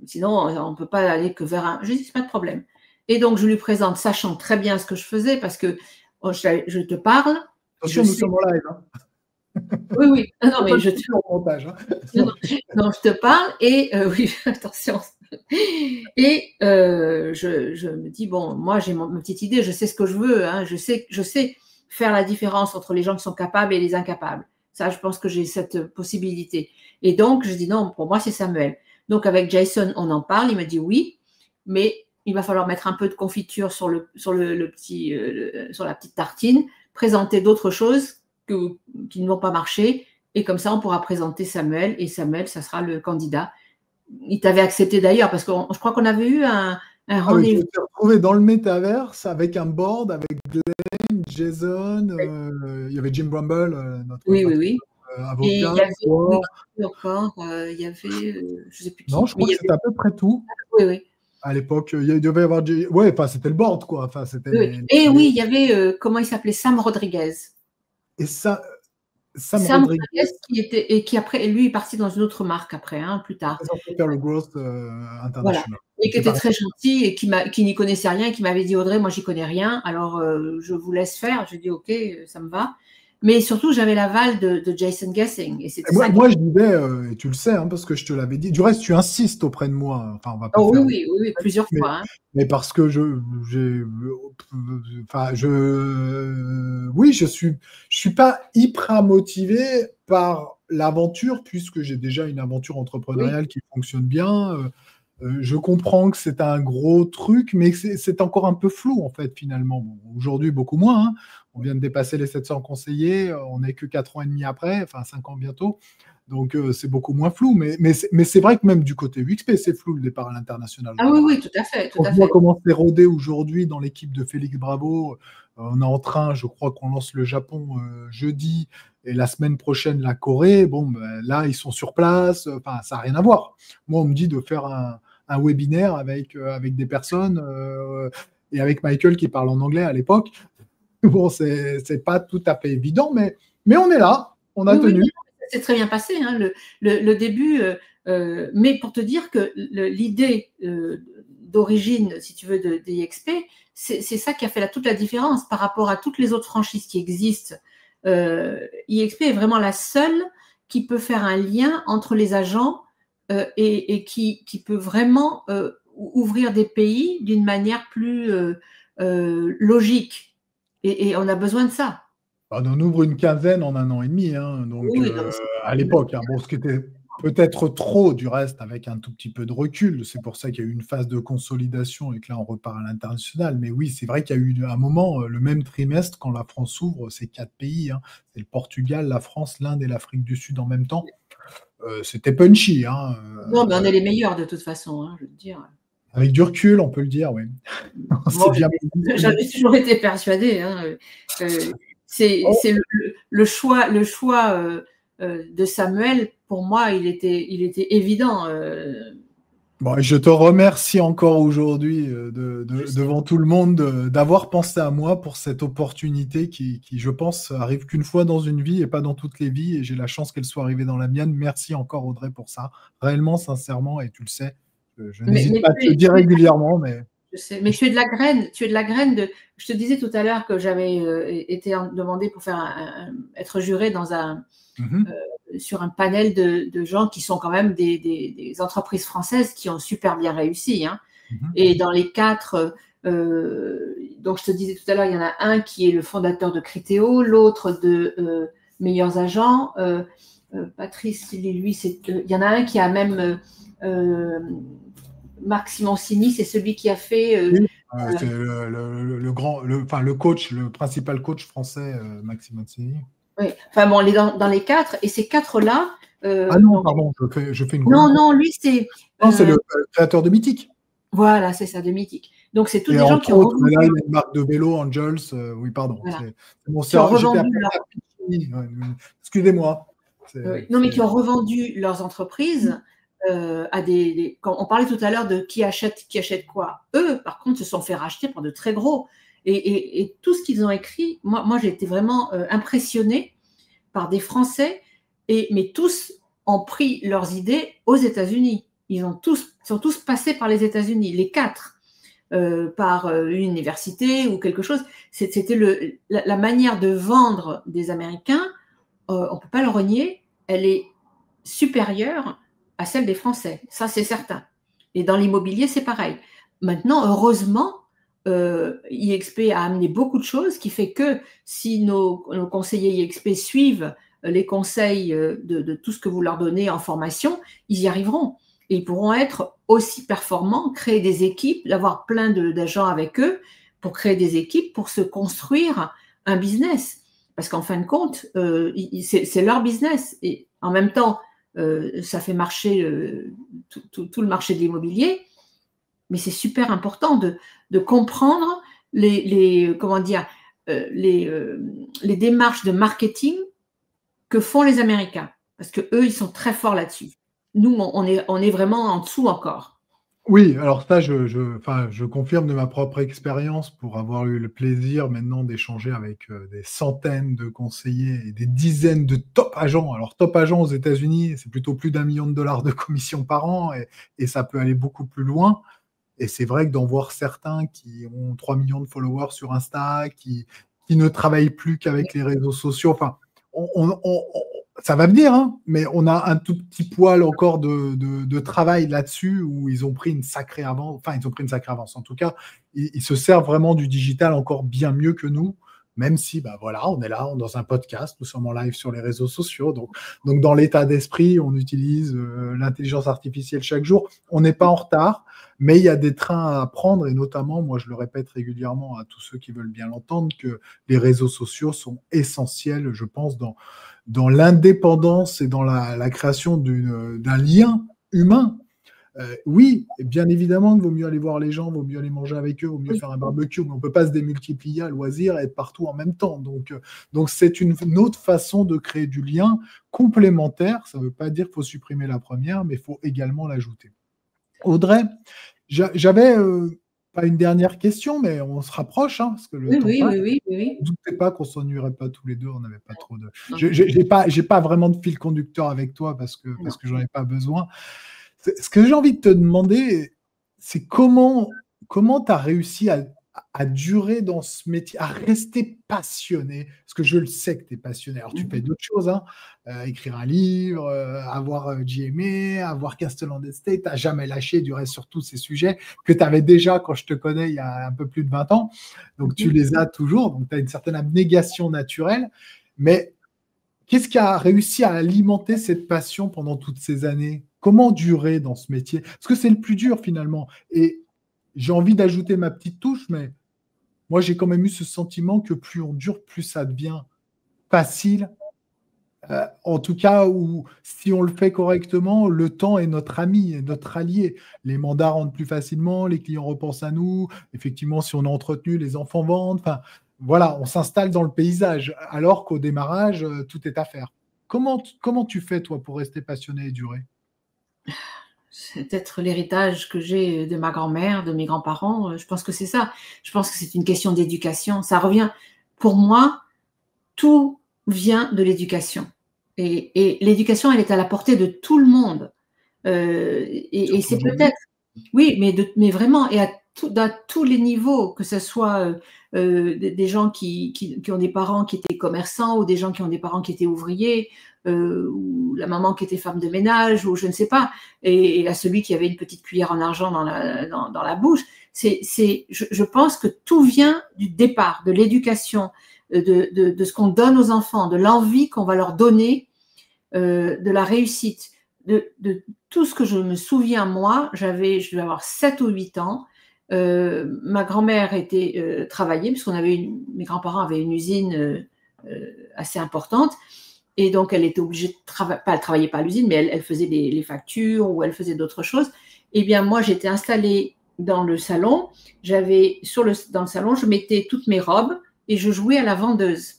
Sinon, on ne peut pas aller que vers un. Je dis, c'est pas de problème. Et donc, je lui présente, sachant très bien ce que je faisais, parce que je te parle. Attention, nous sommes en live. Hein. Oui. Non, mais je te... montage, hein. non, je te parle et oui, attention. Et je me dis, bon, moi, j'ai ma petite idée, je sais ce que je veux, hein, je sais faire la différence entre les gens qui sont capables et les incapables. Ça, je pense que j'ai cette possibilité. Et donc, je dis non, pour moi, c'est Samuel. Donc, avec Jason, on en parle. Il me dit oui, mais il va falloir mettre un peu de confiture sur sur la petite tartine, présenter d'autres choses qui ne vont pas marcher. Et comme ça, on pourra présenter Samuel. Et Samuel, ça sera le candidat. Il t'avait accepté d'ailleurs, parce que je crois qu'on avait eu un rendez-vous. Je t'ai retrouvé dans le métaverse avec un board, avec Glenn, Jason, il y avait Jim Bramble, notre avocat. Et il y avait encore, il y avait, je ne sais plus qui. Non, je crois que c'était à peu près tout. Oui. À l'époque, il devait y avoir... Ouais, enfin, c'était le board, quoi. Enfin, oui. Et oui, il y avait, comment il s'appelait? Sam Rodriguez. Et ça... Sam Rodriguez qui après, lui, est parti dans une autre marque après, hein, plus tard. Faire le Growth International. Voilà. Et qui était très gentil et qui n'y connaissait rien, et qui m'avait dit, Audrey, moi, j'y connais rien, alors je vous laisse faire. Je dis, ok, ça me va. Mais surtout, j'avais l'aval de Jason Gassing. Moi, je disais, et tu le sais, hein, parce que je te l'avais dit. Du reste, tu insistes auprès de moi. Enfin, on va pas faire oui, plusieurs fois. Hein. Mais parce que oui, je suis pas hyper motivé par l'aventure, puisque j'ai déjà une aventure entrepreneuriale qui fonctionne bien. Je comprends que c'est un gros truc, mais c'est encore un peu flou, en fait, finalement. Bon, aujourd'hui, beaucoup moins. Hein. On vient de dépasser les 700 conseillers. On n'est que 4 ans et demi après, enfin 5 ans bientôt. Donc, c'est beaucoup moins flou. Mais c'est vrai que même du côté UXP, c'est flou le départ à l'international. Ah oui, tout à fait. On voit comment c'est rodé aujourd'hui dans l'équipe de Félix Bravo. On est en train, je crois qu'on lance le Japon jeudi et la semaine prochaine la Corée. Bon, là, ils sont sur place. Enfin, ça n'a rien à voir. Moi, on me dit de faire un webinaire avec des personnes et avec Michael qui parle en anglais à l'époque. Bon, c'est pas tout à fait évident, mais on est là. On a tenu. C'est très bien passé, hein, le début. Mais pour te dire que l'idée d'origine, si tu veux, d'EXP, c'est ça qui a fait toute la différence par rapport à toutes les autres franchises qui existent. EXP est vraiment la seule qui peut faire un lien entre les agents et qui peut vraiment ouvrir des pays d'une manière plus logique. Et on a besoin de ça. On en ouvre une quinzaine en 1 an et demi. Hein, donc, à l'époque, hein, ce qui était peut-être trop du reste avec un tout petit peu de recul. C'est pour ça qu'il y a eu une phase de consolidation et que là, on repart à l'international. Mais oui, c'est vrai qu'il y a eu un moment, le même trimestre, quand la France s'ouvre, c'est 4 pays. Hein, c'est le Portugal, la France, l'Inde et l'Afrique du Sud en même temps. C'était punchy. Hein, non, mais on est les meilleurs de toute façon, hein, je veux dire. Avec du recul, on peut le dire, oui. J'avais toujours été persuadée. Hein, c'est le choix de Samuel, pour moi, il était évident. Bon, je te remercie encore aujourd'hui devant tout le monde d'avoir pensé à moi pour cette opportunité qui, je pense, arrive qu'une fois dans une vie et pas dans toutes les vies. Et j'ai la chance qu'elle soit arrivée dans la mienne. Merci encore, Audrey, pour ça. Réellement, sincèrement, et tu le sais, je n'hésite pas à te le dire régulièrement, mais… Je sais, mais tu es de la graine de… Je te disais tout à l'heure que j'avais été demandé pour être juré sur un panel de gens qui sont quand même des entreprises françaises qui ont super bien réussi. Hein. Et dans les 4, donc je te disais tout à l'heure, il y en a un qui est le fondateur de Criteo, l'autre de Meilleurs Agents. Patrice, lui, il y en a un qui a même… Marc Simoncini, c'est celui qui a fait… c'est le coach, le principal coach français, Marc Simoncini. Oui, enfin bon, dans les 4, et ces 4-là… ah non, pardon, je fais une… Non, lui, c'est… Non, c'est le créateur de Mythique. Voilà, c'est ça, de Mythique. Donc, c'est tous des gens qui ont revendu… Là, il y a une marque de vélo, Angels, oui, pardon. Voilà. C'est mon cerveau. Excusez-moi. Non, mais qui ont revendu leurs entreprises à des… Quand on parlait tout à l'heure de qui achète quoi. Eux, par contre, se sont fait racheter par de très gros. Et tout ce qu'ils ont écrit, moi j'ai été vraiment impressionnée par des Français, mais tous ont pris leurs idées aux États-Unis. Ils sont tous passés par les États-Unis, les 4, par une université ou quelque chose. C'était la manière de vendre des Américains, on ne peut pas le renier, elle est supérieure à celle des Français. Ça, c'est certain. Et dans l'immobilier, c'est pareil. Maintenant, heureusement, IXP a amené beaucoup de choses, qui fait que si nos conseillers IXP suivent les conseils de tout ce que vous leur donnez en formation, ils y arriveront. Et ils pourront être aussi performants, créer des équipes, avoir plein d'agents avec eux pour créer des équipes, pour se construire un business. Parce qu'en fin de compte, c'est leur business. Et en même temps, ça fait marcher tout le marché de l'immobilier. Mais c'est super important de comprendre les démarches de marketing que font les Américains. Parce qu'eux, ils sont très forts là-dessus. Nous, on est vraiment en dessous encore. Oui, alors ça, je confirme de ma propre expérience pour avoir eu le plaisir maintenant d'échanger avec des centaines de conseillers et des dizaines de top agents. Alors, top agents aux États-Unis, c'est plutôt plus d'1 million de dollars de commission par an et ça peut aller beaucoup plus loin. Et c'est vrai que d'en voir certains qui ont 3 millions de followers sur Insta, qui ne travaillent plus qu'avec les réseaux sociaux, enfin, ça va venir, hein, mais on a un tout petit poil encore de travail là-dessus où ils ont pris une sacrée avance. Enfin, ils ont pris une sacrée avance. En tout cas, ils se servent vraiment du digital encore bien mieux que nous, même si, voilà, on est là, on est dans un podcast, nous sommes en live sur les réseaux sociaux. Donc dans l'état d'esprit, on utilise l'intelligence artificielle chaque jour. On n'est pas en retard, mais il y a des trains à prendre et notamment, moi, je le répète régulièrement à tous ceux qui veulent bien l'entendre, que les réseaux sociaux sont essentiels, je pense, dans l'indépendance et dans la création d'un lien humain. Oui, bien évidemment qu'il vaut mieux aller voir les gens, vaut mieux aller manger avec eux, vaut mieux faire un barbecue, mais on ne peut pas se démultiplier à loisir et être partout en même temps. Donc c'est une autre façon de créer du lien complémentaire. Ça ne veut pas dire qu'il faut supprimer la première, mais il faut également l'ajouter. Audrey, j'avais pas une dernière question, mais on se rapproche, hein, parce que le temps passe. Oui. Ne doutez pas qu'on ne s'ennuierait pas tous les deux, on n'avait pas trop de… J'ai pas vraiment de fil conducteur avec toi parce que j'en ai pas besoin. Ce que j'ai envie de te demander, c'est comment tu as réussi à durer dans ce métier, à rester passionné, parce que je le sais que tu es passionné. Alors, tu fais d'autres choses, hein, écrire un livre, avoir GMA, avoir Castle on the State, tu n'as jamais lâché du reste sur tous ces sujets que tu avais déjà quand je te connais il y a un peu plus de 20 ans. Donc, tu les as toujours, donc tu as une certaine abnégation naturelle. Mais qu'est-ce qui a réussi à alimenter cette passion pendant toutes ces années ? Comment durer dans ce métier ? Parce que c'est le plus dur finalement. Et j'ai envie d'ajouter ma petite touche, mais moi j'ai quand même eu ce sentiment que plus on dure, plus ça devient facile. En tout cas, où si on le fait correctement, le temps est notre ami, est notre allié. Les mandats rentrent plus facilement, les clients repensent à nous. Effectivement, si on est entretenu, les enfants vendent. Enfin, voilà, on s'installe dans le paysage, alors qu'au démarrage, tout est à faire. Comment tu fais, toi, pour rester passionné et durer ? C'est peut-être l'héritage que j'ai de ma grand-mère, de mes grands-parents. Je pense que c'est ça. Je pense que c'est une question d'éducation. Ça revient, pour moi, tout vient de l'éducation. Et l'éducation, elle est à la portée de tout le monde. Et c'est peut-être… Oui, mais vraiment, et à tous les niveaux, que ce soit des gens qui ont des parents qui étaient commerçants, ou des gens qui ont des parents qui étaient ouvriers, ou la maman qui était femme de ménage, ou je ne sais pas, et à celui qui avait une petite cuillère en argent dans la bouche. Je pense que tout vient du départ, de l'éducation, de ce qu'on donne aux enfants, de l'envie qu'on va leur donner, de la réussite, de tout ce que je me souviens. Moi, je devais avoir 7 ou 8 ans. Ma grand-mère était travaillée, puisqu'on avait mes grands-parents avaient une usine assez importante, et donc elle était obligée de travailler, elle travaillait pas à l'usine, mais elle faisait les factures, ou elle faisait d'autres choses. Eh bien, moi, j'étais installée dans le salon. Dans le salon, je mettais toutes mes robes et je jouais à la vendeuse.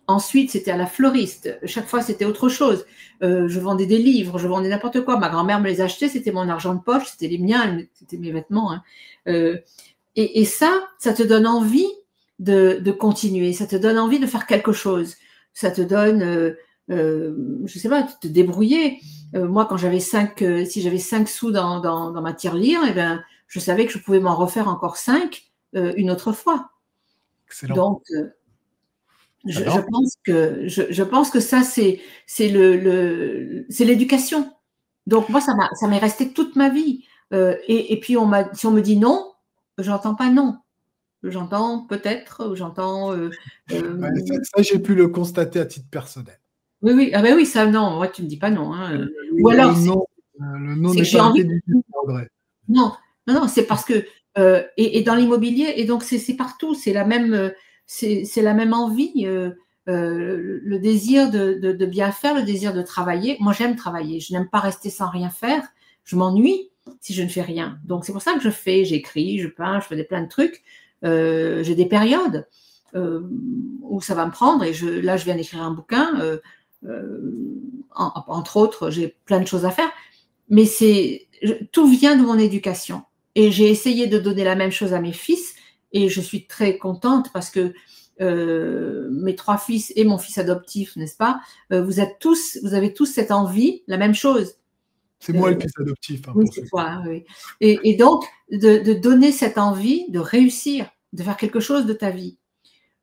Ensuite, c'était à la fleuriste. Chaque fois, c'était autre chose. Je vendais des livres, je vendais n'importe quoi. Ma grand-mère me les achetait, c'était mon argent de poche, c'était les miens, c'était mes vêtements. Hein. Et ça te donne envie de continuer. Ça te donne envie de faire quelque chose. Ça te donne, je sais pas, de te débrouiller. Moi, quand si j'avais 5 sous dans ma tirelire, eh ben, je savais que je pouvais m'en refaire encore 5 une autre fois. Excellent. Donc, je pense que ça, c'est l'éducation. Donc, moi, ça m'est resté toute ma vie. Et puis, si on me dit non, j'entends pas non. J'entends peut-être, j'entends. Ça, j'ai pu le constater à titre personnel. Oui, oui. Ah ben oui, ça, non. Moi, tu me dis pas non. Hein. Ou alors, le non n'est pas fait du tout regret. Non, c'est parce que et dans l'immobilier, et donc c'est partout, c'est la même envie, le désir de bien faire, le désir de travailler. Moi, j'aime travailler, je n'aime pas rester sans rien faire, je m'ennuie si je ne fais rien. Donc c'est pour ça que j'écris, je peins, je fais plein de trucs. J'ai des périodes où ça va me prendre, et là je viens d'écrire un bouquin, entre autres, j'ai plein de choses à faire, mais tout vient de mon éducation. Et j'ai essayé de donner la même chose à mes fils, et je suis très contente parce que mes 3 fils et mon fils adoptif, n'est-ce pas, vous avez tous cette envie, la même chose. C'est moi le fils adoptif. Hein, oui, c'est toi. Hein, oui. Et donc, de donner cette envie de réussir, de faire quelque chose de ta vie.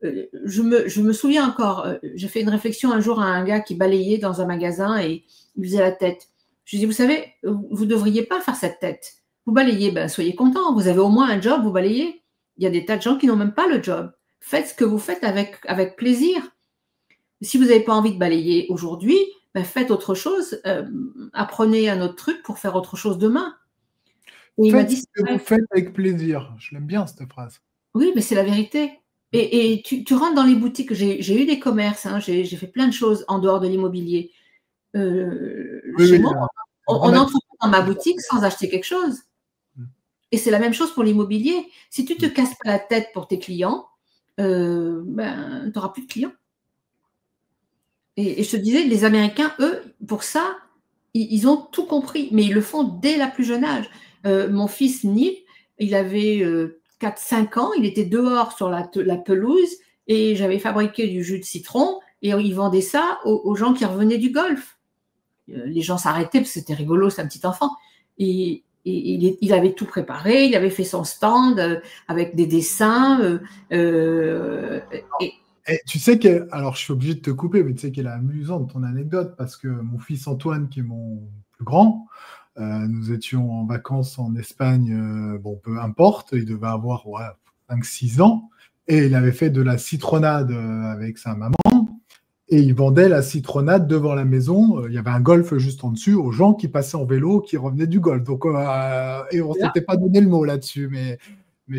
Je me souviens encore, j'ai fait une réflexion un jour à un gars qui balayait dans un magasin et il faisait la tête. Je lui dis, vous savez, vous ne devriez pas faire cette tête. Vous balayez, ben, soyez content, vous avez au moins un job, vous balayez. Il y a des tas de gens qui n'ont même pas le job. Faites ce que vous faites avec plaisir. Si vous n'avez pas envie de balayer aujourd'hui, ben, faites autre chose, apprenez un autre truc pour faire autre chose demain. Et il m'a dit, ce que vous faites avec plaisir. Je l'aime bien, cette phrase. Oui, mais c'est la vérité. Et tu rentres dans les boutiques, j'ai eu des commerces, hein, j'ai fait plein de choses en dehors de l'immobilier. Chez moi, on n'entre pas dans ma boutique sans acheter quelque chose. Et c'est la même chose pour l'immobilier. Si tu ne te casses pas la tête pour tes clients, ben, tu n'auras plus de clients. Et je te disais, les Américains, eux, pour ça, ils ont tout compris, mais ils le font dès la plus jeune âge. Mon fils Neil, il avait 4-5 ans, il était dehors sur la pelouse, et j'avais fabriqué du jus de citron, et il vendait ça aux gens qui revenaient du golf. Les gens s'arrêtaient parce que c'était rigolo, c'est un petit enfant. Et il avait tout préparé, il avait fait son stand avec des dessins. Et tu sais que, alors je suis obligé de te couper, mais tu sais qu'elle est amusante ton anecdote, parce que mon fils Antoine, qui est mon plus grand, nous étions en vacances en Espagne, bon, peu importe, il devait avoir 5-6 ans, et il avait fait de la citronnade avec sa maman, et il vendait la citronnade devant la maison. Il y avait un golf juste en dessus, aux gens qui passaient en vélo, qui revenaient du golf. Donc, et on ne s'était pas donné le mot là-dessus, mais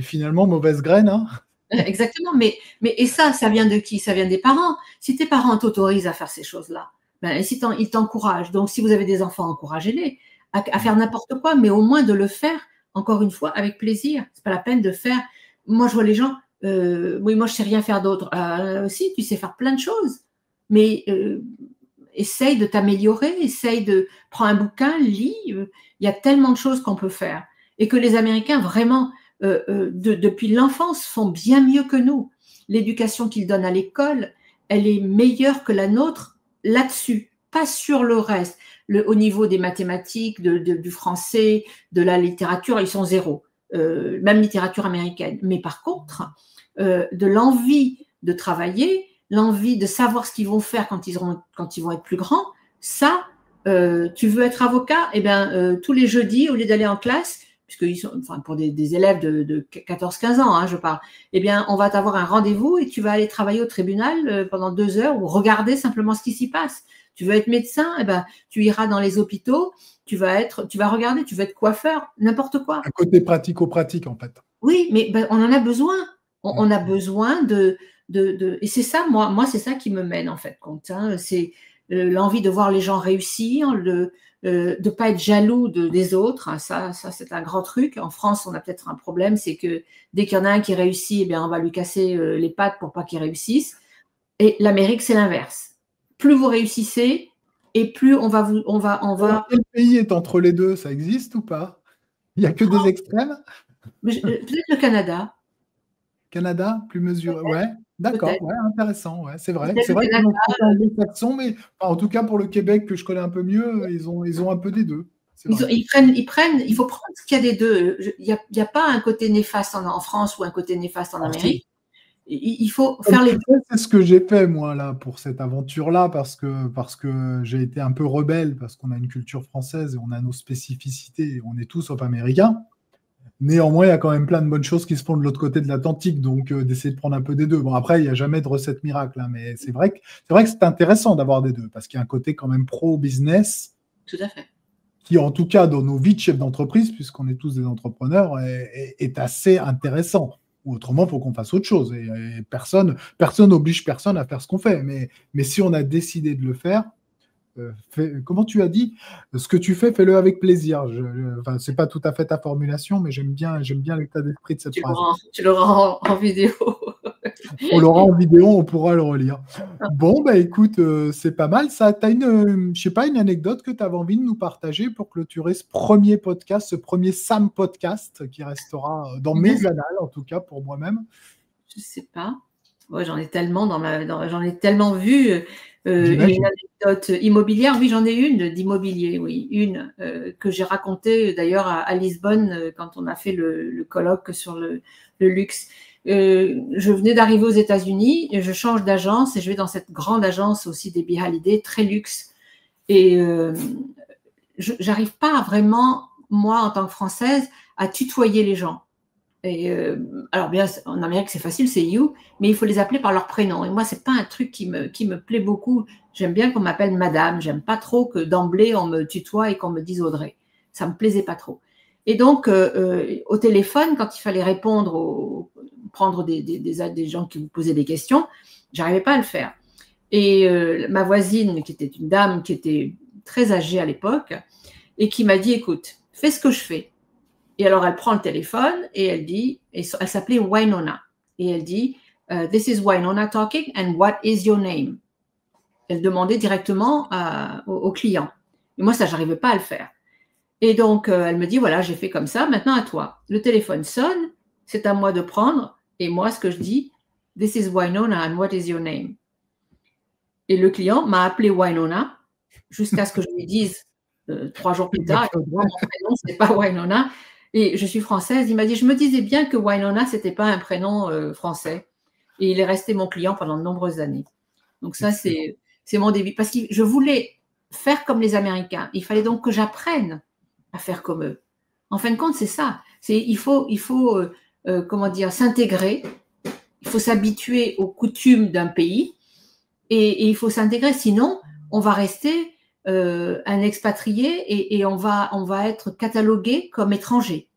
finalement, mauvaise graine, hein. Exactement, mais et ça vient de qui? Ça vient des parents. Si tes parents t'autorisent à faire ces choses-là, ben, ils t'encouragent. Donc, si vous avez des enfants, encouragez-les à faire n'importe quoi, mais au moins de le faire, encore une fois, avec plaisir. C'est pas la peine de faire. Moi, je vois les gens, oui, moi, je sais rien faire d'autre. Si, tu sais faire plein de choses, mais essaye de t'améliorer, essaye de prendre un bouquin, lis. Il y a tellement de choses qu'on peut faire. Et que les Américains, vraiment, depuis l'enfance, font bien mieux que nous. L'éducation qu'ils donnent à l'école, elle est meilleure que la nôtre là-dessus. pas sur le reste. Au niveau des mathématiques, du français, de la littérature, ils sont zéro. Même littérature américaine. Mais par contre, de l'envie de travailler, l'envie de savoir ce qu'ils vont faire quand ils vont être plus grands, ça, tu veux être avocat, eh bien, tous les jeudis, au lieu d'aller en classe, puisqu'ils sont, enfin, pour des élèves de 14-15 ans, hein, je parle, eh bien, on va t'avoir un rendez-vous et tu vas aller travailler au tribunal pendant 2 heures ou regarder simplement ce qui s'y passe. Tu veux être médecin, eh ben, tu iras dans les hôpitaux, tu vas regarder, tu veux être coiffeur, n'importe quoi. Un côté pratico-pratique, en fait. Oui, mais ben, on en a besoin. On a besoin et c'est ça, moi, c'est ça qui me mène, en fait, compte. Hein. C'est l'envie de voir les gens réussir, de ne pas être jaloux des autres. Hein. Ça, c'est un grand truc. En France, on a peut-être un problème, c'est que dès qu'il y en a un qui réussit, eh bien, on va lui casser les pattes pour pas qu'il réussisse. Et l'Amérique, c'est l'inverse. Plus vous réussissez, et plus on va. Quel pays est entre les deux? Ça existe ou pas? Il n'y a que des extrêmes? Peut-être le Canada. Canada, plus mesuré. Ouais, d'accord, ouais, intéressant. Ouais, c'est vrai. C'est Peut-être vrai le qu'ils ont Canada, anglo-saxon, mais en tout cas pour le Québec que je connais un peu mieux, ils ont un peu des deux. il faut prendre ce qu'il y a des deux. Il n'y a pas un côté néfaste en France ou un côté néfaste en Amérique. Il faut faire les deux. C'est ce que j'ai fait, moi, là, pour cette aventure-là, parce que j'ai été un peu rebelle, parce qu'on a une culture française et on a nos spécificités, on est tous sauf américains. Néanmoins, il y a quand même plein de bonnes choses qui se font de l'autre côté de l'Atlantique, donc d'essayer de prendre un peu des deux. Bon, après, il n'y a jamais de recette miracle, hein, mais c'est vrai que c'est intéressant d'avoir des deux, parce qu'il y a un côté quand même pro-business. Tout à fait. Qui, en tout cas, dans nos vies de chefs d'entreprise, puisqu'on est tous des entrepreneurs, est assez intéressant. Ou autrement, il faut qu'on fasse autre chose. Et personne n'oblige personne à faire ce qu'on fait. Mais si on a décidé de le faire, comment tu as dit? Ce que tu fais, fais-le avec plaisir. Enfin, c'est pas tout à fait ta formulation, mais j'aime bien l'état d'esprit de cette phrase. Tu l'auras en vidéo. On l'aura en vidéo, on pourra le relire. Bon, bah écoute, c'est pas mal. Ça, t'as je sais pas, une anecdote que tu avais envie de nous partager pour clôturer ce premier podcast, ce premier Sam podcast qui restera dans mes annales, en tout cas pour moi-même. Je sais pas. Ouais, j'en ai tellement j'en ai tellement vu. Une anecdote immobilière, oui, j'en ai une d'immobilier, oui, une que j'ai racontée d'ailleurs à Lisbonne quand on a fait le colloque sur le luxe. Je venais d'arriver aux États-Unis, je change d'agence et je vais dans cette grande agence aussi des Hallyday, très luxe. Et j'arrive pas vraiment, moi, en tant que Française, à tutoyer les gens. Et alors bien, en Amérique, c'est facile, c'est you, mais il faut les appeler par leur prénom. Et moi, c'est pas un truc qui me plaît beaucoup. J'aime bien qu'on m'appelle madame. J'aime pas trop que d'emblée, on me tutoie et qu'on me dise Audrey. Ça me plaisait pas trop. Et donc, au téléphone, quand il fallait prendre des gens qui vous posaient des questions, j'arrivais pas à le faire. Et ma voisine, qui était une dame qui était très âgée à l'époque, et qui m'a dit, écoute, fais ce que je fais. Et alors, elle prend le téléphone et elle dit, elle s'appelait Wynonna, et elle dit, this is Wynonna talking, and what is your name? Elle demandait directement au client. Et moi, ça, j'arrivais pas à le faire. Et donc, elle me dit, voilà, j'ai fait comme ça, maintenant à toi. Le téléphone sonne, c'est à moi de prendre, et moi, ce que je dis, this is Wynonna, and what is your name? Et le client m'a appelé Wynonna, jusqu'à ce que je lui dise 3 jours plus tard, mon prénom, c'est pas Wynonna. Et je suis française. Il m'a dit, je me disais bien que Wynonna, c'était pas un prénom français. Et il est resté mon client pendant de nombreuses années. Donc ça, c'est mon début. Parce que je voulais faire comme les Américains. Il fallait donc que j'apprenne à faire comme eux. En fin de compte, c'est ça. Il faut comment dire, s'intégrer. Il faut s'habituer aux coutumes d'un pays. Et il faut s'intégrer. Sinon, on va rester un expatrié et on va être catalogué comme étranger.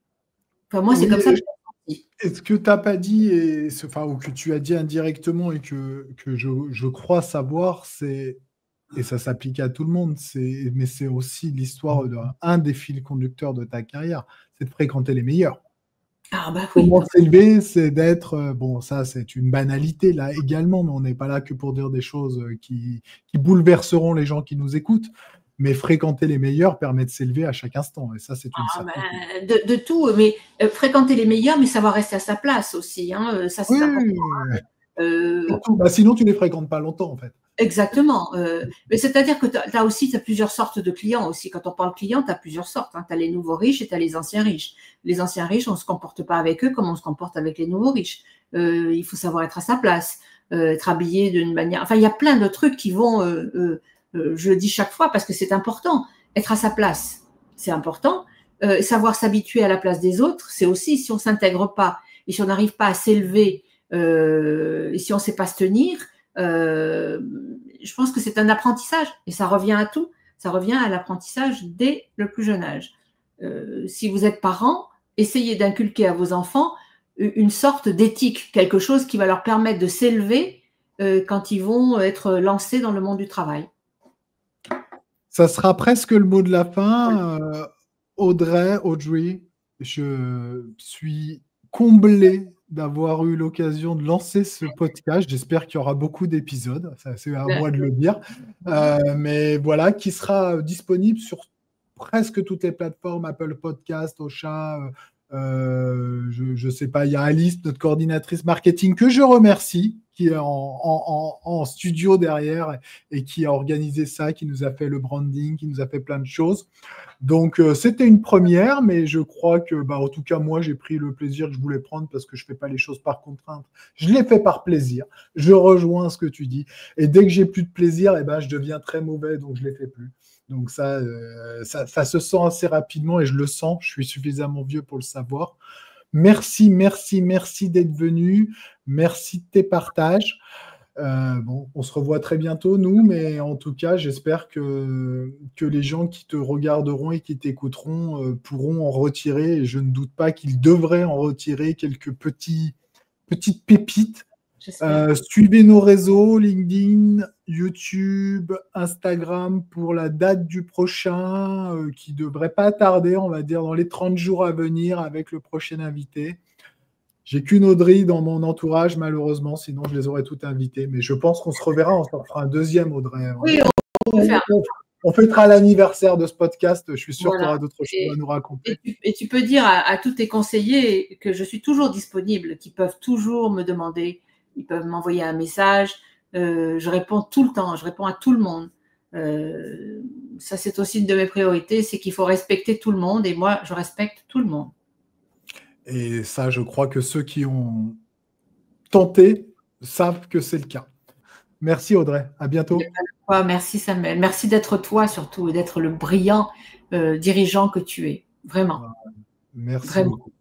Enfin, moi, c'est comme ça que je l'ai senti. Et ce que tu n'as pas dit, ou que tu as dit indirectement et que je crois savoir, et ça s'applique à tout le monde, mais c'est aussi l'histoire d'un des fils conducteurs de ta carrière, c'est de fréquenter les meilleurs. Ah bah oui. Comment s'élever, c'est d'être, bon, ça c'est une banalité là également, mais on n'est pas là que pour dire des choses qui bouleverseront les gens qui nous écoutent, mais fréquenter les meilleurs permet de s'élever à chaque instant, et ça c'est une certitude. De tout, mais fréquenter les meilleurs, mais savoir rester à sa place aussi, hein, ça c'est important. Sinon tu les fréquentes pas longtemps en fait. Exactement. Mais c'est-à-dire que tu as plusieurs sortes de clients aussi. Quand on parle client, tu as plusieurs sortes. Hein. Tu as les nouveaux riches et tu as les anciens riches. Les anciens riches, on ne se comporte pas avec eux comme on se comporte avec les nouveaux riches. Il faut savoir être à sa place, être habillé d'une manière… Enfin, il y a plein de trucs qui vont… je le dis chaque fois parce que c'est important. Être à sa place, c'est important. Savoir s'habituer à la place des autres, c'est aussi, si on ne s'intègre pas et si on n'arrive pas à s'élever et si on ne sait pas se tenir… je pense que c'est un apprentissage et ça revient à tout. Ça revient à l'apprentissage dès le plus jeune âge. Si vous êtes parent, essayez d'inculquer à vos enfants une sorte d'éthique, quelque chose qui va leur permettre de s'élever quand ils vont être lancés dans le monde du travail. Ça sera presque le mot de la fin. Audrey, je suis comblé d'avoir eu l'occasion de lancer ce podcast. J'espère qu'il y aura beaucoup d'épisodes, c'est à moi de le dire. Mais voilà, qui sera disponible sur presque toutes les plateformes, Apple Podcast, Ocha, je ne sais pas, il y a Alice, notre coordinatrice marketing, que je remercie, qui est en studio derrière et qui a organisé ça, qui nous a fait le branding, qui nous a fait plein de choses. Donc, c'était une première, mais je crois que, en tout cas, moi, j'ai pris le plaisir que je voulais prendre parce que je ne fais pas les choses par contrainte. Je l'ai fait par plaisir. Je rejoins ce que tu dis. Et dès que j'ai plus de plaisir, je deviens très mauvais, donc je ne les fais plus. Donc, ça se sent assez rapidement et je le sens. Je suis suffisamment vieux pour le savoir. Merci d'être venu. Merci de tes partages. On se revoit très bientôt, nous, mais en tout cas, j'espère que les gens qui te regarderont et qui t'écouteront pourront en retirer, et je ne doute pas qu'ils devraient en retirer quelques petites pépites. Suivez nos réseaux, LinkedIn, YouTube, Instagram pour la date du prochain, qui ne devrait pas tarder, on va dire, dans les 30 jours à venir avec le prochain invité. J'ai qu'une Audrey dans mon entourage, malheureusement, sinon je les aurais toutes invitées. Mais je pense qu'on se reverra, on s'en fera un deuxième, Audrey. Oui, on fêtera l'anniversaire de ce podcast. Je suis sûr que tu auras d'autres choses à nous raconter. Et tu peux dire à tous tes conseillers que je suis toujours disponible, qu'ils peuvent toujours me demander, ils peuvent m'envoyer un message. Je réponds tout le temps, je réponds à tout le monde. Ça, c'est aussi une de mes priorités, c'est qu'il faut respecter tout le monde et moi, je respecte tout le monde. Et ça, je crois que ceux qui ont tenté savent que c'est le cas. Merci Audrey, à bientôt. Merci Samuel, merci d'être toi surtout et d'être le brillant dirigeant que tu es, vraiment. Merci vraiment. beaucoup.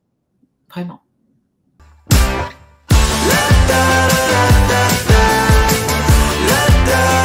Vraiment. La, da, da, da, da, la, da.